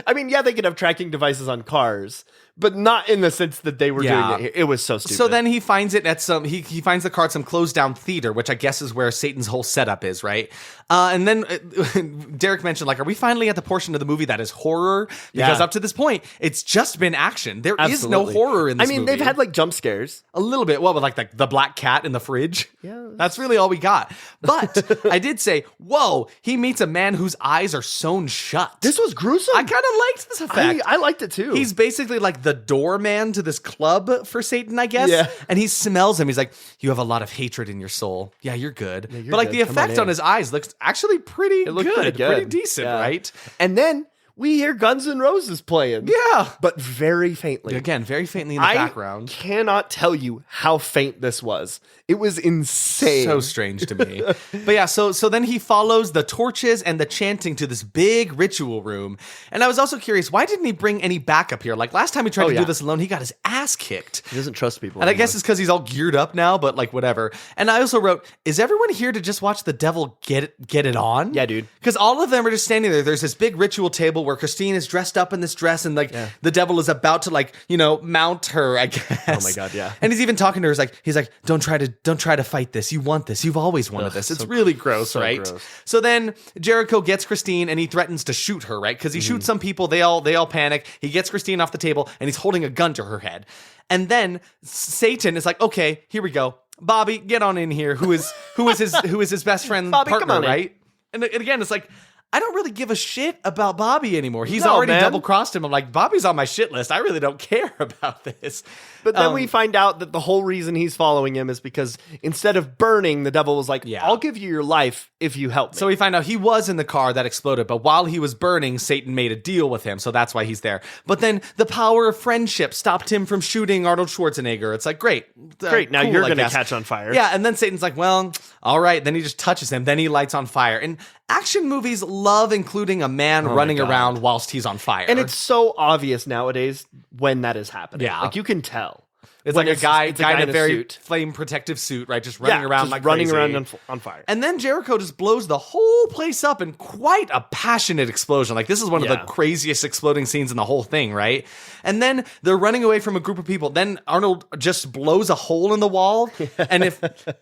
I mean, yeah, they could have tracking devices on cars, but not in the sense that they were doing it. It was so stupid. So then he finds it at some, he finds the car at some closed down theater, which I guess is where Satan's whole setup is, right? And then Derek mentioned, like, are we finally at the portion of the movie that is horror? Because up to this point, it's just been action. There is no horror in this movie. They've had like jump scares. A little bit. What, with like the black cat in the fridge? Yeah. That's really all we got. But I did say, whoa, he meets a man whose eyes are sewn shut. This was gruesome. I kind of liked this effect. I liked it too. He's basically like the doorman to this club for Satan, I guess. Yeah. And he smells him. He's like, you have a lot of hatred in your soul. Yeah, you're good. Yeah, but like the effect on his eyes looks actually pretty good. Pretty decent, right? And then we hear Guns N' Roses playing. Yeah. But very faintly. Again, very faintly in the background. I cannot tell you how faint this was. It was insane. So strange to me. But yeah, so then he follows the torches and the chanting to this big ritual room. And I was also curious, why didn't he bring any backup here? Like last time he tried to do this alone, he got his ass kicked. He doesn't trust people And anymore. I guess it's because he's all geared up now, but like whatever. And I also wrote, is everyone here to just watch the devil get it on? Yeah, dude. Because all of them are just standing there. There's this big ritual table where Christine is dressed up in this dress and like the devil is about to like, mount her, I guess. Oh my God, yeah. And he's even talking to her. He's like, don't try to fight this. You want this. You've always wanted this. It's really gross, right? Gross. So then Jericho gets Christine and he threatens to shoot her, right? Because he shoots some people. They all panic. He gets Christine off the table and he's holding a gun to her head. And then Satan is like, okay, here we go. Bobby, get on in here. Who is his best friend Bobby, partner, come on right? And again, it's like, I don't really give a shit about Bobby anymore. He's No, already man. double-crossed him. I'm like, Bobby's on my shit list. I really don't care about this. But then we find out that the whole reason he's following him is because instead of burning, the devil was like, I'll give you your life if you help me. So we find out he was in the car that exploded, but while he was burning, Satan made a deal with him, so that's why he's there. But then the power of friendship stopped him from shooting Arnold Schwarzenegger. It's like, great. Now cool, you're I going to guess. catch on fire. Yeah, and then Satan's like, well, all right. Then he just touches him. Then he lights on fire. And action movies love including a man running around whilst he's on fire. And it's so obvious nowadays when that is happening. Yeah. Like you can tell. It's like a guy in a very suit. flame protective suit, right? Just running around just like running crazy. around on fire. And then Jericho just blows the whole place up in quite a passionate explosion. Like this is one of the craziest exploding scenes in the whole thing, right? And then they're running away from a group of people. Then Arnold just blows a hole in the wall and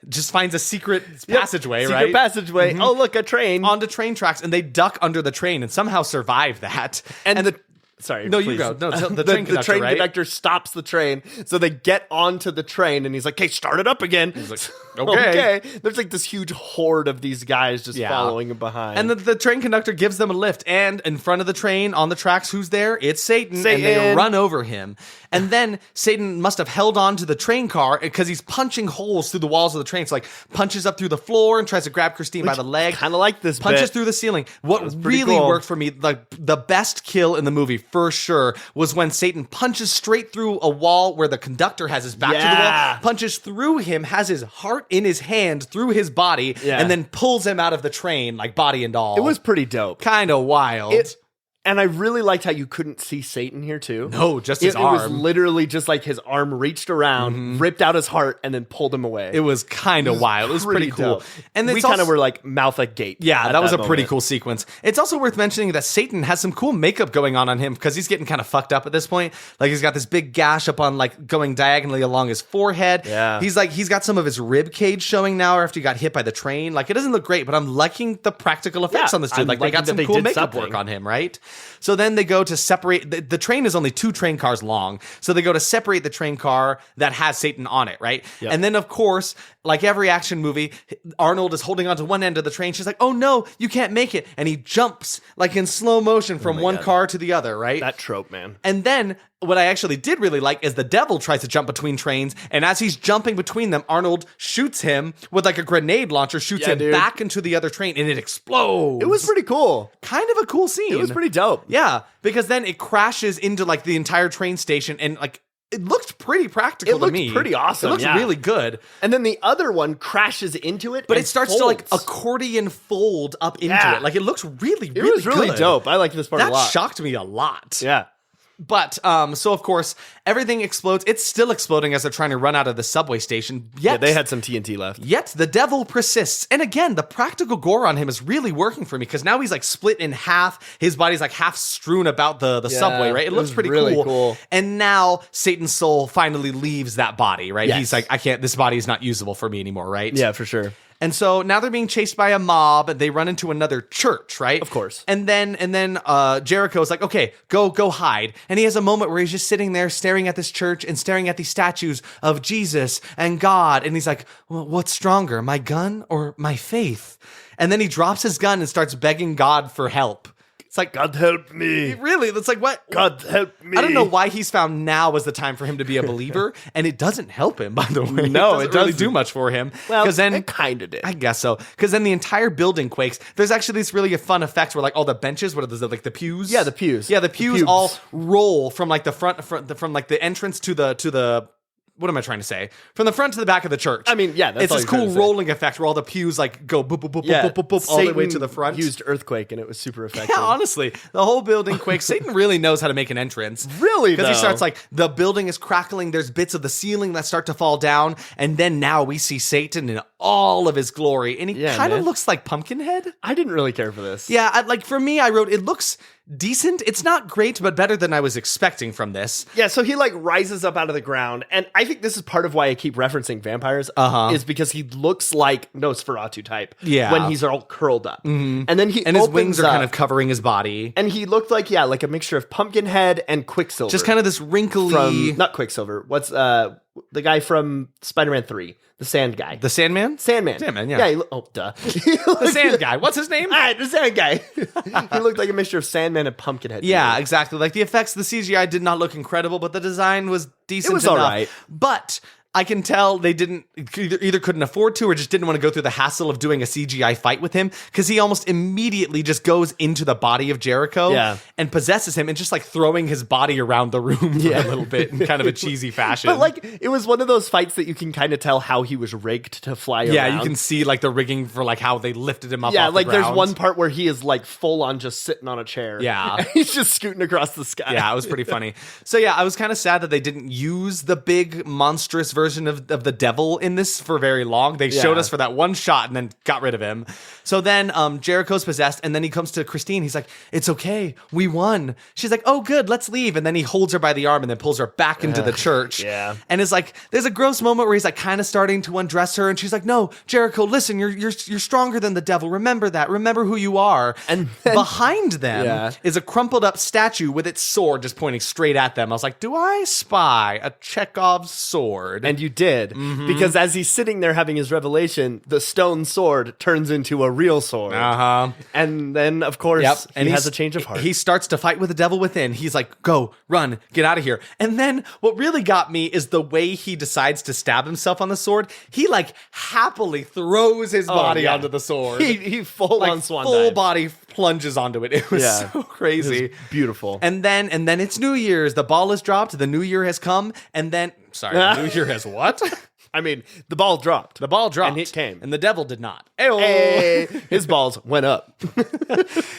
just finds a secret passageway, right? Secret passageway. Oh, look, a train. Onto train tracks, and they duck under the train and somehow survive that. And Sorry. No, please. you go. No, the train conductor, the train right? conductor stops the train, so they get onto the train, and he's like, "Okay, start it up again." He's like, okay. There's like this huge horde of these guys just following him behind. And the train conductor gives them a lift, and in front of the train on the tracks, who's there? It's Satan. And they run over him. And then Satan must have held on to the train car because he's punching holes through the walls of the train. So like punches up through the floor and tries to grab Christine by the leg. Kind of like this punches bit. through the ceiling. What really worked for me, like the best kill in the movie for sure, was when Satan punches straight through a wall where the conductor has his back to the wall, punches through him, has his heart in his hand through his body, and then pulls him out of the train like body and all. It was pretty dope. Kind of wild. And I really liked how you couldn't see Satan here too. No, just his arm. It was literally just like his arm reached around, ripped out his heart, and then pulled him away. It was kind of wild. It was pretty cool. Dope. And we kind of were like mouth agape. Yeah, that was a pretty cool sequence. It's also worth mentioning that Satan has some cool makeup going on him because he's getting kind of fucked up at this point. Like he's got this big gash up on like going diagonally along his forehead. Yeah. He's got some of his rib cage showing now after he got hit by the train. Like it doesn't look great, but I'm liking the practical effects on this dude. Like they got some cool makeup work on him, right? So then they go to separate, the train is only 2 train cars long, so they go to separate the train car that has Satan on it, right? Yep. And then, of course, like every action movie, Arnold is holding onto one end of the train, she's like, oh no, you can't make it, and he jumps, like in slow motion from one car to the other, right? That trope, man. And then, what I actually did really like is the devil tries to jump between trains, and as he's jumping between them, Arnold shoots him with like a grenade launcher, shoots him back into the other train, and it explodes. It was pretty cool. Kind of a cool scene. It was pretty dope. Yeah, because then it crashes into like the entire train station, and like it looked pretty practical to me. It looked pretty awesome. It looked really good. And then the other one crashes into it, but it starts to like accordion fold up into it. Like it looks really, really good. It was really dope. I like this part a lot. That shocked me a lot. Yeah. But, so of course, everything explodes. It's still exploding as they're trying to run out of the subway station. Yet, they had some TNT left. Yet, the devil persists. And again, the practical gore on him is really working for me, because now he's like split in half. His body's like half strewn about the subway, right? It looks pretty really cool. And now, Satan's soul finally leaves that body, right? Yes. He's like, this body is not usable for me anymore, right? Yeah, for sure. And so now they're being chased by a mob. They run into another church, right? Of course. And then Jericho's like, okay, go hide. And he has a moment where he's just sitting there staring at this church and staring at these statues of Jesus and God. And he's like, well, what's stronger, my gun or my faith? And then he drops his gun and starts begging God for help. It's like, God help me. Really? That's like, what? God help me. I don't know why he's found now was the time for him to be a believer, and it doesn't help him, by the way. No, it doesn't really do much for him. Well, then, it kind of did. I guess so. Because then the entire building quakes. There's actually this really fun effect where like all the benches, what are those, like the pews? Yeah, the pews. Yeah, the pews all roll from like the front from like the entrance to the what am I trying to say? From the front to the back of the church. I mean, yeah, that's it's all this you're cool rolling effect where all the pews like go boop boop boop boop boop boop all the way to the front. Used earthquake and it was super effective. Yeah, honestly, the whole building quakes. Satan really knows how to make an entrance. Really, because he starts like the building is crackling. There's bits of the ceiling that start to fall down, and then now we see Satan in all of his glory, and he kind of looks like Pumpkinhead. I didn't really care for this. Yeah, like for me, I wrote it looks decent. It's not great, but better than I was expecting from this. Yeah, so he like rises up out of the ground, and I think this is part of why I keep referencing vampires, is because he looks like Nosferatu type when he's all curled up. And then his wings are kind of covering his body. And he looked like, like a mixture of Pumpkinhead and Quicksilver. Just kind of this wrinkly... not Quicksilver. What's the guy from Spider-Man 3? The sand guy. The Sandman? Sandman, yeah. Yeah, duh. The sand guy. What's his name? The sand guy. He looked like a mixture of Sandman and Pumpkinhead. Yeah, exactly. Like the effects, the CGI did not look incredible, but the design was decent enough. All right. But I can tell they didn't either couldn't afford to or just didn't want to go through the hassle of doing a CGI fight with him, because he almost immediately just goes into the body of Jericho and possesses him and just like throwing his body around the room for a little bit in kind of a cheesy fashion. But like it was one of those fights that you can kind of tell how he was rigged to fly around. Yeah, you can see like the rigging for like how they lifted him up. Yeah, off like the ground. there's one part where he is like full on just sitting on a chair. Yeah. And he's just scooting across the sky. Yeah, it was pretty funny. So yeah, I was kind of sad that they didn't use the big monstrous version version of the devil in this for very long. They showed us for that one shot and then got rid of him. So then Jericho's possessed, and then he comes to Christine. He's like, it's okay. We won. She's like, oh, good. Let's leave. And then he holds her by the arm and then pulls her back into the church. Yeah. And is like, there's a gross moment where he's like kind of starting to undress her. And she's like, no, Jericho, listen, you're stronger than the devil. Remember that. Remember who you are. And then, behind them is a crumpled up statue with its sword just pointing straight at them. I was like, do I spy a Chekhov's sword? And you did. Because as he's sitting there having his revelation, the stone sword turns into a real sword. And then, of course, he has a change of heart. He starts to fight with the devil within. He's like, go, run, get out of here. And then what really got me is the way he decides to stab himself on the sword. He like happily throws his body onto the sword. He full on swan full dives. body plunges onto it. It was so crazy. It was beautiful. And then it's New Year's. The ball is dropped. The New Year has come. And then, the New Year has what? I mean, the ball dropped. The ball dropped. And it came. And the devil did not. Hey, his balls went up.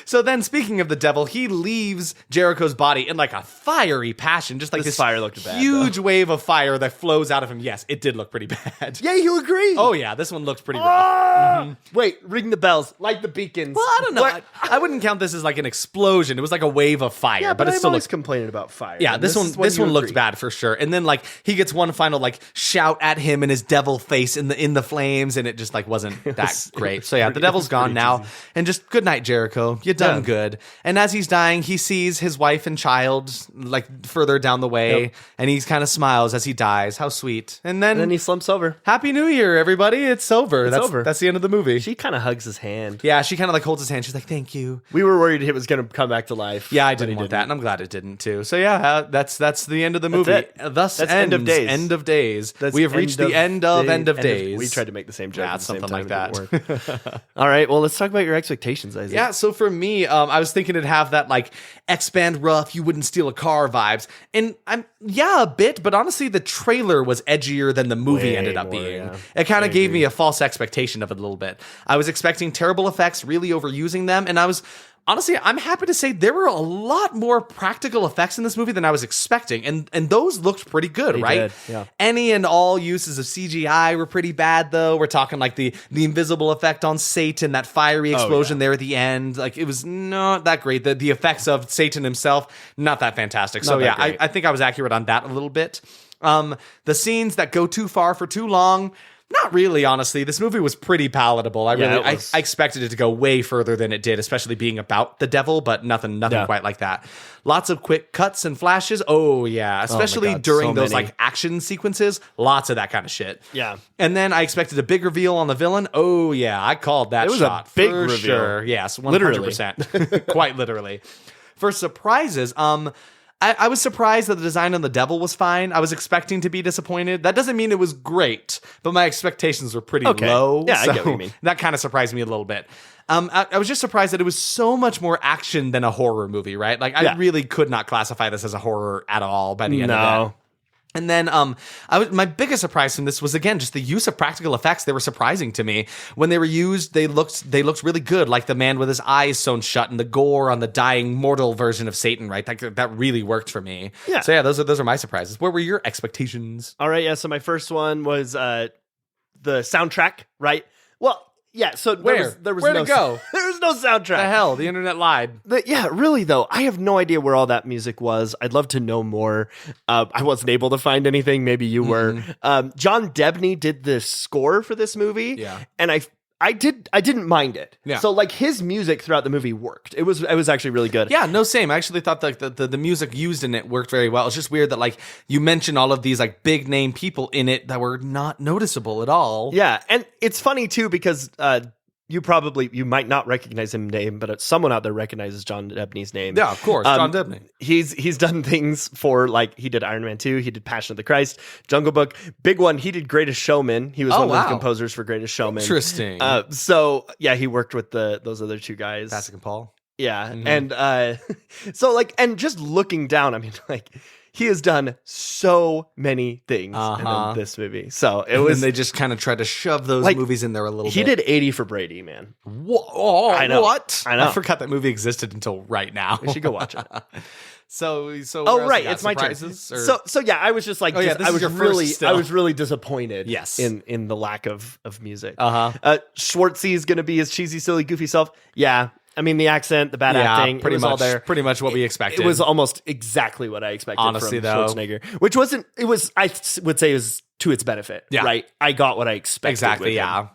So then, speaking of the devil, he leaves Jericho's body in like a fiery passion. Just like this fire looked bad, huge wave of fire that flows out of him. Yes, it did look pretty bad. Yeah, you agree. Oh, yeah, this one looked pretty rough. Wait, ring the bells, light the beacons. Well, I don't know. I wouldn't count this as like an explosion. It was like a wave of fire. Yeah, but it I'm still always looks complaining about fire. Yeah, this one looked bad for sure. And then like he gets one final like shout at him in his devil face in the flames, and it just like wasn't that great. So yeah, the devil's gone now. cheesy. And just good night, Jericho. You done good. And as he's dying, he sees his wife and child like further down the way, and he kind of smiles as he dies. How sweet. And then he slumps over. Happy New Year, everybody. It's over. That's over. That's the end of the movie. She kind of hugs his hand. Yeah, she kind of like holds his hand. She's like, thank you. We were worried it was going to come back to life. Yeah, I didn't want that, and I'm glad it didn't too. So yeah, that's the end of the movie. That's end of days. End of days. We have reached the end of days. We tried to make the same joke. Yeah, at the same something time. like It didn't work. All right, well, let's talk about your expectations, Isaac. Yeah, so for me, I was thinking it'd have that like X-Band rough, you wouldn't steal a car vibes. And a bit, but honestly, the trailer was edgier than the movie Way ended up more, being. yeah. It kind of gave me a false expectation of it a little bit. I was expecting terrible effects, really overusing them, and honestly, I'm happy to say there were a lot more practical effects in this movie than I was expecting, and those looked pretty good, right? did, yeah. Any and all uses of CGI were pretty bad, though. We're talking like the invisible effect on Satan, that fiery explosion there at the end. Like, it was not that great. The effects of Satan himself, not that fantastic. So yeah, I think I was accurate on that a little bit. The scenes that go too far for too long, not really, honestly. This movie was pretty palatable. I expected it to go way further than it did, especially being about the devil, but nothing quite like that. Lots of quick cuts and flashes. Oh, yeah. Especially during those like action sequences. Lots of that kind of shit. Yeah. And then I expected a big reveal on the villain. Oh, yeah. I called that shot. It was a big for reveal. sure. Yes, 100%. Quite literally. For surprises, I was surprised that the design on the devil was fine. I was expecting to be disappointed. That doesn't mean it was great, but my expectations were pretty low. Yeah, I get what you mean. That kind of surprised me a little bit. I was just surprised that it was so much more action than a horror movie, right? Like, I really could not classify this as a horror at all by the end of it. And then my biggest surprise from this was, again, just the use of practical effects. They were surprising to me. When they were used, they looked really good, like the man with his eyes sewn shut and the gore on the dying mortal version of Satan, right? That really worked for me. Yeah. So yeah, those are my surprises. What were your expectations? All right, yeah, so my first one was the soundtrack, right? Well, yeah, so where'd it go? There was no soundtrack. The hell, the internet lied. Yeah, really though, I have no idea where all that music was. I'd love to know more. I wasn't able to find anything. Maybe you were. John Debney did the score for this movie, and I didn't mind it. Yeah. So like his music throughout the movie worked. It was actually really good. Yeah, no, same. I actually thought that the music used in it worked very well. It's just weird that like you mentioned all of these like big name people in it that were not noticeable at all. Yeah, and it's funny too because you might not recognize his name, but someone out there recognizes John Debney's name. Yeah, of course, John Debney. He's done things for like he did Iron Man 2, he did Passion of the Christ, Jungle Book, big one. He did Greatest Showman. He was one of the composers for Greatest Showman. Interesting. So yeah, he worked with those other two guys, Pasek and Paul. Yeah, and so like, and just looking down, I mean, like, he has done so many things in this movie. So it was. And they just kind of tried to shove those movies in there a little bit. He did 80 for Brady, man. Whoa, I know. What? I know. I forgot that movie existed until right now. You should go watch it. So oh right, it's my turn. Or? So yeah, I was just like, this I is was your first I was really disappointed. Yes. in the lack of music. Uh-huh. Is gonna be his cheesy, silly, goofy self. Yeah, I mean the accent, the bad acting, pretty it was much all there. Pretty much what we expected. It was almost exactly what I expected. Honestly, from though. Schwarzenegger, which wasn't. It was. I would say it was to its benefit. Yeah. Right. I got what I expected. Exactly. with Yeah. him.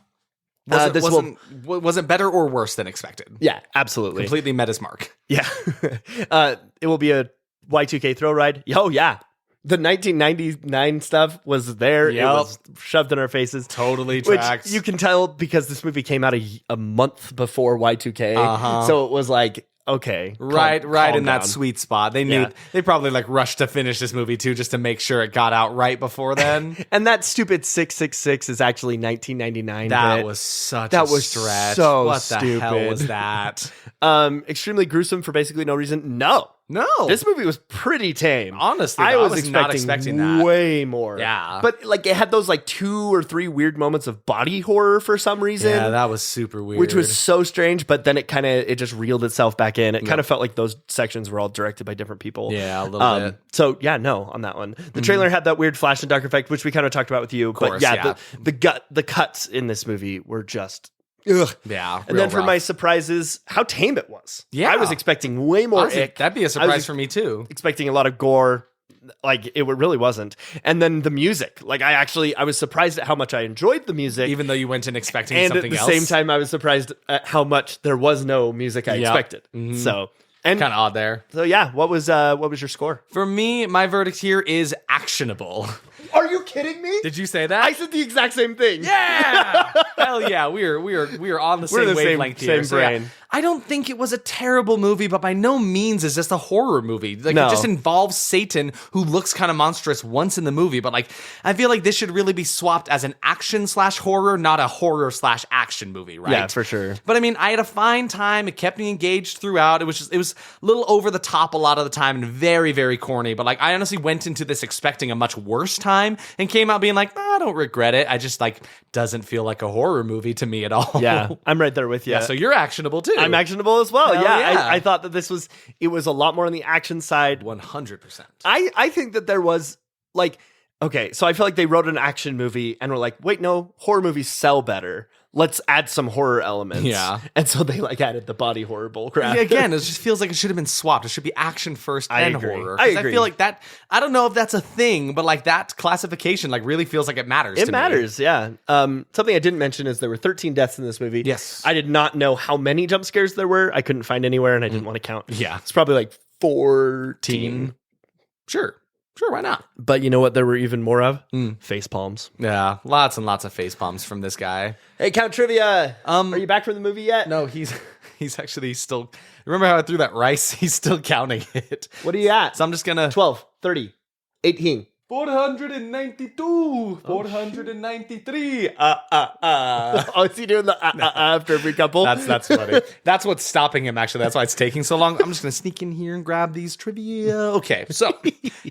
Wasn't better or worse than expected. Yeah, absolutely. Completely met his mark. Yeah. It will be a Y2K thrill ride. Oh, yeah. The 1999 stuff was there. Yep. It was shoved in our faces. Totally tracked. Which you can tell because this movie came out a month before Y2K. So it was like, okay. Right calm in that down. sweet spot. They knew they probably like rushed to finish this movie too, just to make sure it got out right before then. And that stupid 666 is actually 1999. That was such a stretch. So what stupid. the hell was that? Extremely gruesome for basically no reason. No. This movie was pretty tame. Honestly, I was not expecting that. way more. Yeah. But like it had those like 2 or 3 weird moments of body horror for some reason. Yeah, that was super weird. Which was so strange, but then it just reeled itself back in. It kind of felt like those sections were all directed by different people. Yeah, a little bit. So yeah, no, on that one. The trailer had that weird flash and dark effect, which we kind of talked about with you. Course, but yeah, the cuts in this movie were just ugh. Yeah. And then for my surprises, how tame it was. Yeah. I was expecting way more Honestly, ick. that'd be a surprise for me too. Expecting a lot of gore. Like it really wasn't. And then the music. Like I was surprised at how much I enjoyed the music. Even though you went in expecting and something else. else. At the same time, I was surprised at how much there was no music I expected. So and kind of odd there. So yeah, what was your score? For me, my verdict here is actionable. Are you kidding me? Did you say that? I said the exact same thing. Yeah. Hell yeah. We are on the same wavelength here. Same brain. Yeah, I don't think it was a terrible movie, but by no means is this a horror movie. Like it just involves Satan, who looks kind of monstrous once in the movie. But like, I feel like this should really be swapped as an action/horror, not a horror/action movie, right? Yeah, for sure. But I mean, I had a fine time. It kept me engaged throughout. It was a little over the top a lot of the time and very, very corny. But like, I honestly went into this expecting a much worse time and came out being like, I don't regret it. I just like doesn't feel like a horror movie to me at all. Yeah, I'm right there with you. Yeah, so you're actionable too. I'm actionable as well. Hell Yeah. I thought that it was a lot more on the action side. 100%. I think that there was like, okay, so I feel like they wrote an action movie and were like, wait, no, horror movies sell better. Let's add some horror elements. Yeah. And so they like added the body horror bull crap. Yeah, again, it just feels like it should have been swapped. It should be action first and agree. horror. I 'Cause agree. I feel like that, I don't know if that's a thing, but like that classification like really feels like it matters to me. It matters, yeah. Something I didn't mention is there were 13 deaths in this movie. Yes. I did not know how many jump scares there were. I couldn't find anywhere and I didn't want to count. Yeah. It's probably like 14. Sure, why not? But you know what there were even more of? Face palms. Yeah, lots and lots of face palms from this guy. Hey, Count Trivia. Are you back from the movie yet? No, he's actually still. Remember how I threw that rice? He's still counting it. What are you at? So I'm just gonna 12, 30, 18. 492, 493. Oh, is he doing the after every couple? That's funny. That's what's stopping him, actually. That's why it's taking so long. I'm just going to sneak in here and grab these trivia. Okay, so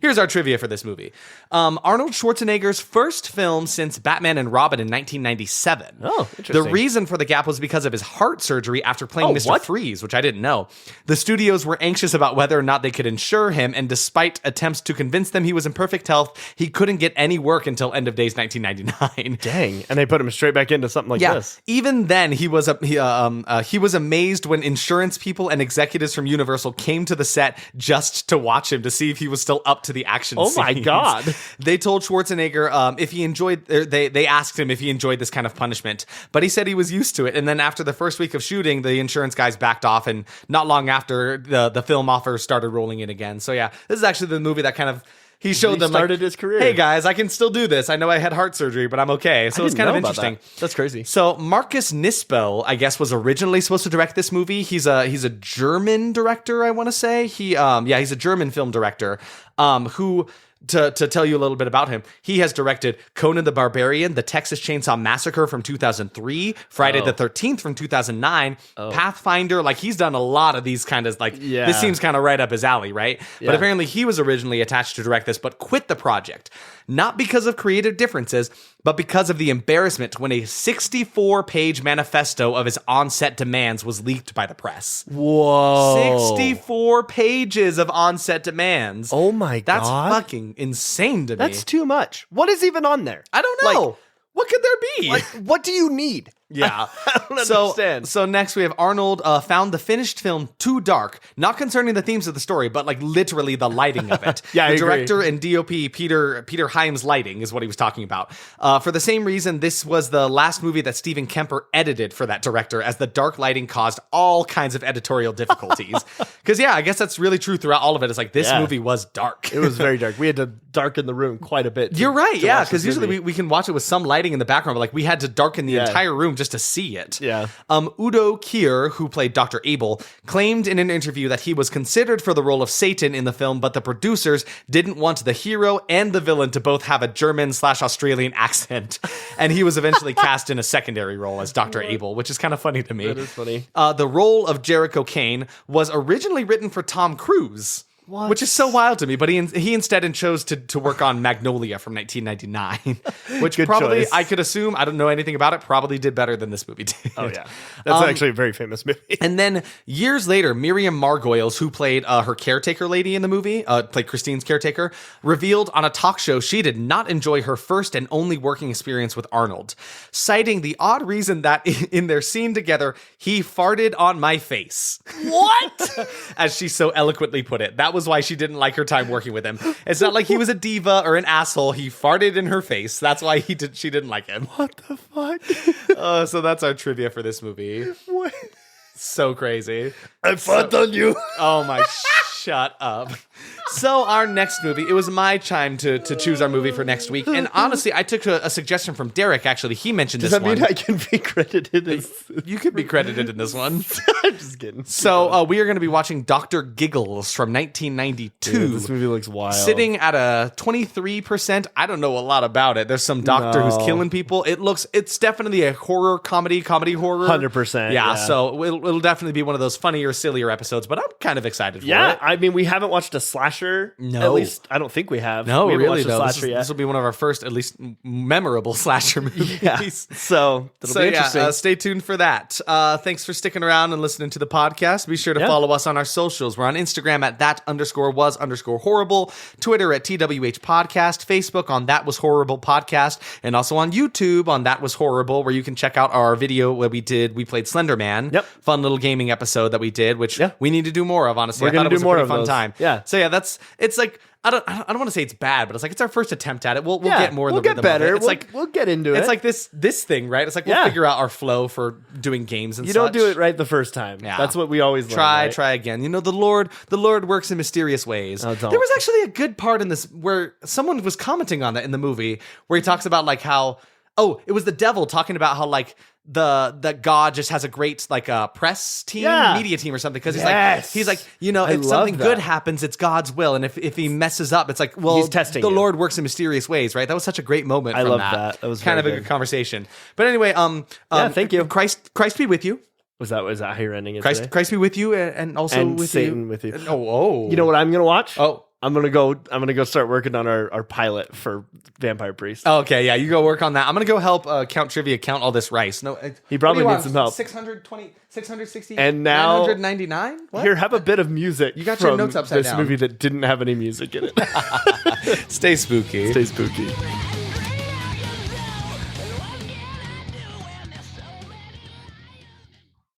here's our trivia for this movie. Arnold Schwarzenegger's first film since Batman and Robin in 1997. Oh, interesting. The reason for the gap was because of his heart surgery after playing Mr. what? Freeze, which I didn't know. The studios were anxious about whether or not they could insure him, and despite attempts to convince them he was in perfect health, he couldn't get any work until End of Days 1999. Dang, and they put him straight back into something like this. Even then, he was amazed when insurance people and executives from Universal came to the set just to watch him to see if he was still up to the action scenes. Oh my God. They told Schwarzenegger if he enjoyed. They asked him if he enjoyed this kind of punishment, but he said he was used to it. And then after the first week of shooting, the insurance guys backed off, and not long after, the film offers started rolling in again. So yeah, this is actually the movie that kind of. He showed them started his career. Hey guys, I can still do this. I know I had heart surgery, but I'm okay. So it's kind of interesting. That's crazy. So Marcus Nispel, I guess, was originally supposed to direct this movie. He's a German director, I want to say. He's a German film director who to tell you a little bit about him, he has directed Conan the Barbarian, The Texas Chainsaw Massacre from 2003, Friday the 13th from 2009, Pathfinder. Like, he's done a lot of these kind of, like, this seems kind of right up his alley, right? But apparently he was originally attached to direct this, but quit the project. Not because of creative differences, but because of the embarrassment when a 64-page manifesto of his on-set demands was leaked by the press. Whoa. 64 pages of on-set demands. Oh my God. That's fucking insane to me. That's too much. What is even on there? I don't know. What could there be? Like, what do you need? Yeah. I don't understand. So next we have Arnold found the finished film too dark, not concerning the themes of the story, but like literally the lighting of it. Yeah, the I director and DOP Peter Hyams' lighting is what he was talking about. For the same reason, this was the last movie that Stephen Kemper edited for that director, as the dark lighting caused all kinds of editorial difficulties. Because I guess that's really true throughout all of it. It's like this movie was dark. It was very dark. We had to darken the room quite a bit. You're right, yeah, because usually we can watch it with some lighting in the background, but like we had to darken the entire room just to see it. Yeah. Udo Kier, who played Dr. Abel, claimed in an interview that he was considered for the role of Satan in the film, but the producers didn't want the hero and the villain to both have a German/Australian accent. And he was eventually cast in a secondary role as Dr. Abel, which is kind of funny to me. That is funny. The role of Jericho Kane was originally written for Tom Cruise. What? Which is so wild to me, but he instead chose to work on Magnolia from 1999, which probably, choice. I could assume, I don't know anything about it, probably did better than this movie did. Oh, yeah. That's actually a very famous movie. And then years later, Miriam Margolyes, who played her caretaker lady in the movie, played Christine's caretaker, revealed on a talk show she did not enjoy her first and only working experience with Arnold, citing the odd reason that in their scene together, he farted on my face. What? As she so eloquently put it. That was why she didn't like her time working with him. It's not like he was a diva or an asshole. He farted in her face. That's why she didn't like him. What the fuck? So that's our trivia for this movie. What? So crazy. I fought on you. Oh my, shut up. So our next movie, it was my time to choose our movie for next week. And honestly, I took a suggestion from Derek, actually. He mentioned this one. Does that mean I can be credited as... You could be credited in this one. I'm just kidding. So we are going to be watching Dr. Giggles from 1992. Dude, this movie looks wild. Sitting at a 23%. I don't know a lot about it. There's some doctor who's killing people. It's definitely a horror comedy horror. 100%. Yeah, so it'll definitely be one of those funnier, sillier episodes, but I'm kind of excited for it. Yeah, I mean, we haven't watched a slasher. No. At least, I don't think we have. No, we haven't really, watched a though. slasher yet. This will be one of our first, at least, memorable slasher movies. Yeah. So, it'll be interesting. Stay tuned for that. Thanks for sticking around and listening to the podcast. Be sure to follow us on our socials. We're on Instagram at that_was_horrible, Twitter at TWH Podcast, Facebook on That Was Horrible Podcast, and also on YouTube on That Was Horrible, where you can check out our video where we played Slender Man. Yep. Fun little gaming episode that we did, which we need to do more of, honestly. We're going to do more a of fun those. time. Yeah. So yeah, it's like, I don't want to say it's bad, but it's like it's our first attempt at it. We'll get more in the rhythm better. of it. We'll get into it. It's like this thing, right? It's like we'll figure out our flow for doing games and you such. don't do it right the first time. Yeah. That's what we always learn, right? Try again. You know, the Lord works in mysterious ways. Oh, there was actually a good part in this where someone was commenting on that in the movie where he talks about like how, it was the devil talking about how like that God just has a great like press team, media team or something, because he's like you know, if something good happens, it's God's will, and if he messes up, it's like, well, he's testing the you. Lord works in mysterious ways, right? That was such a great moment. I from love that. That was kind of a very good conversation. But anyway, thank you. Christ be with you. Was that how you're ending it today? Christ be with you, and also And with Satan you. with you. Oh, You know what I'm gonna watch? Oh. I'm gonna go start working on our pilot for Vampire Priest. Okay, yeah, you go work on that. I'm gonna go help Count Trivia count all this rice. No, He probably needs some help. 660, And now 999. What? Here, have a bit of music. You got your from notes upside this down. movie that didn't have any music in it. Stay spooky. Stay spooky.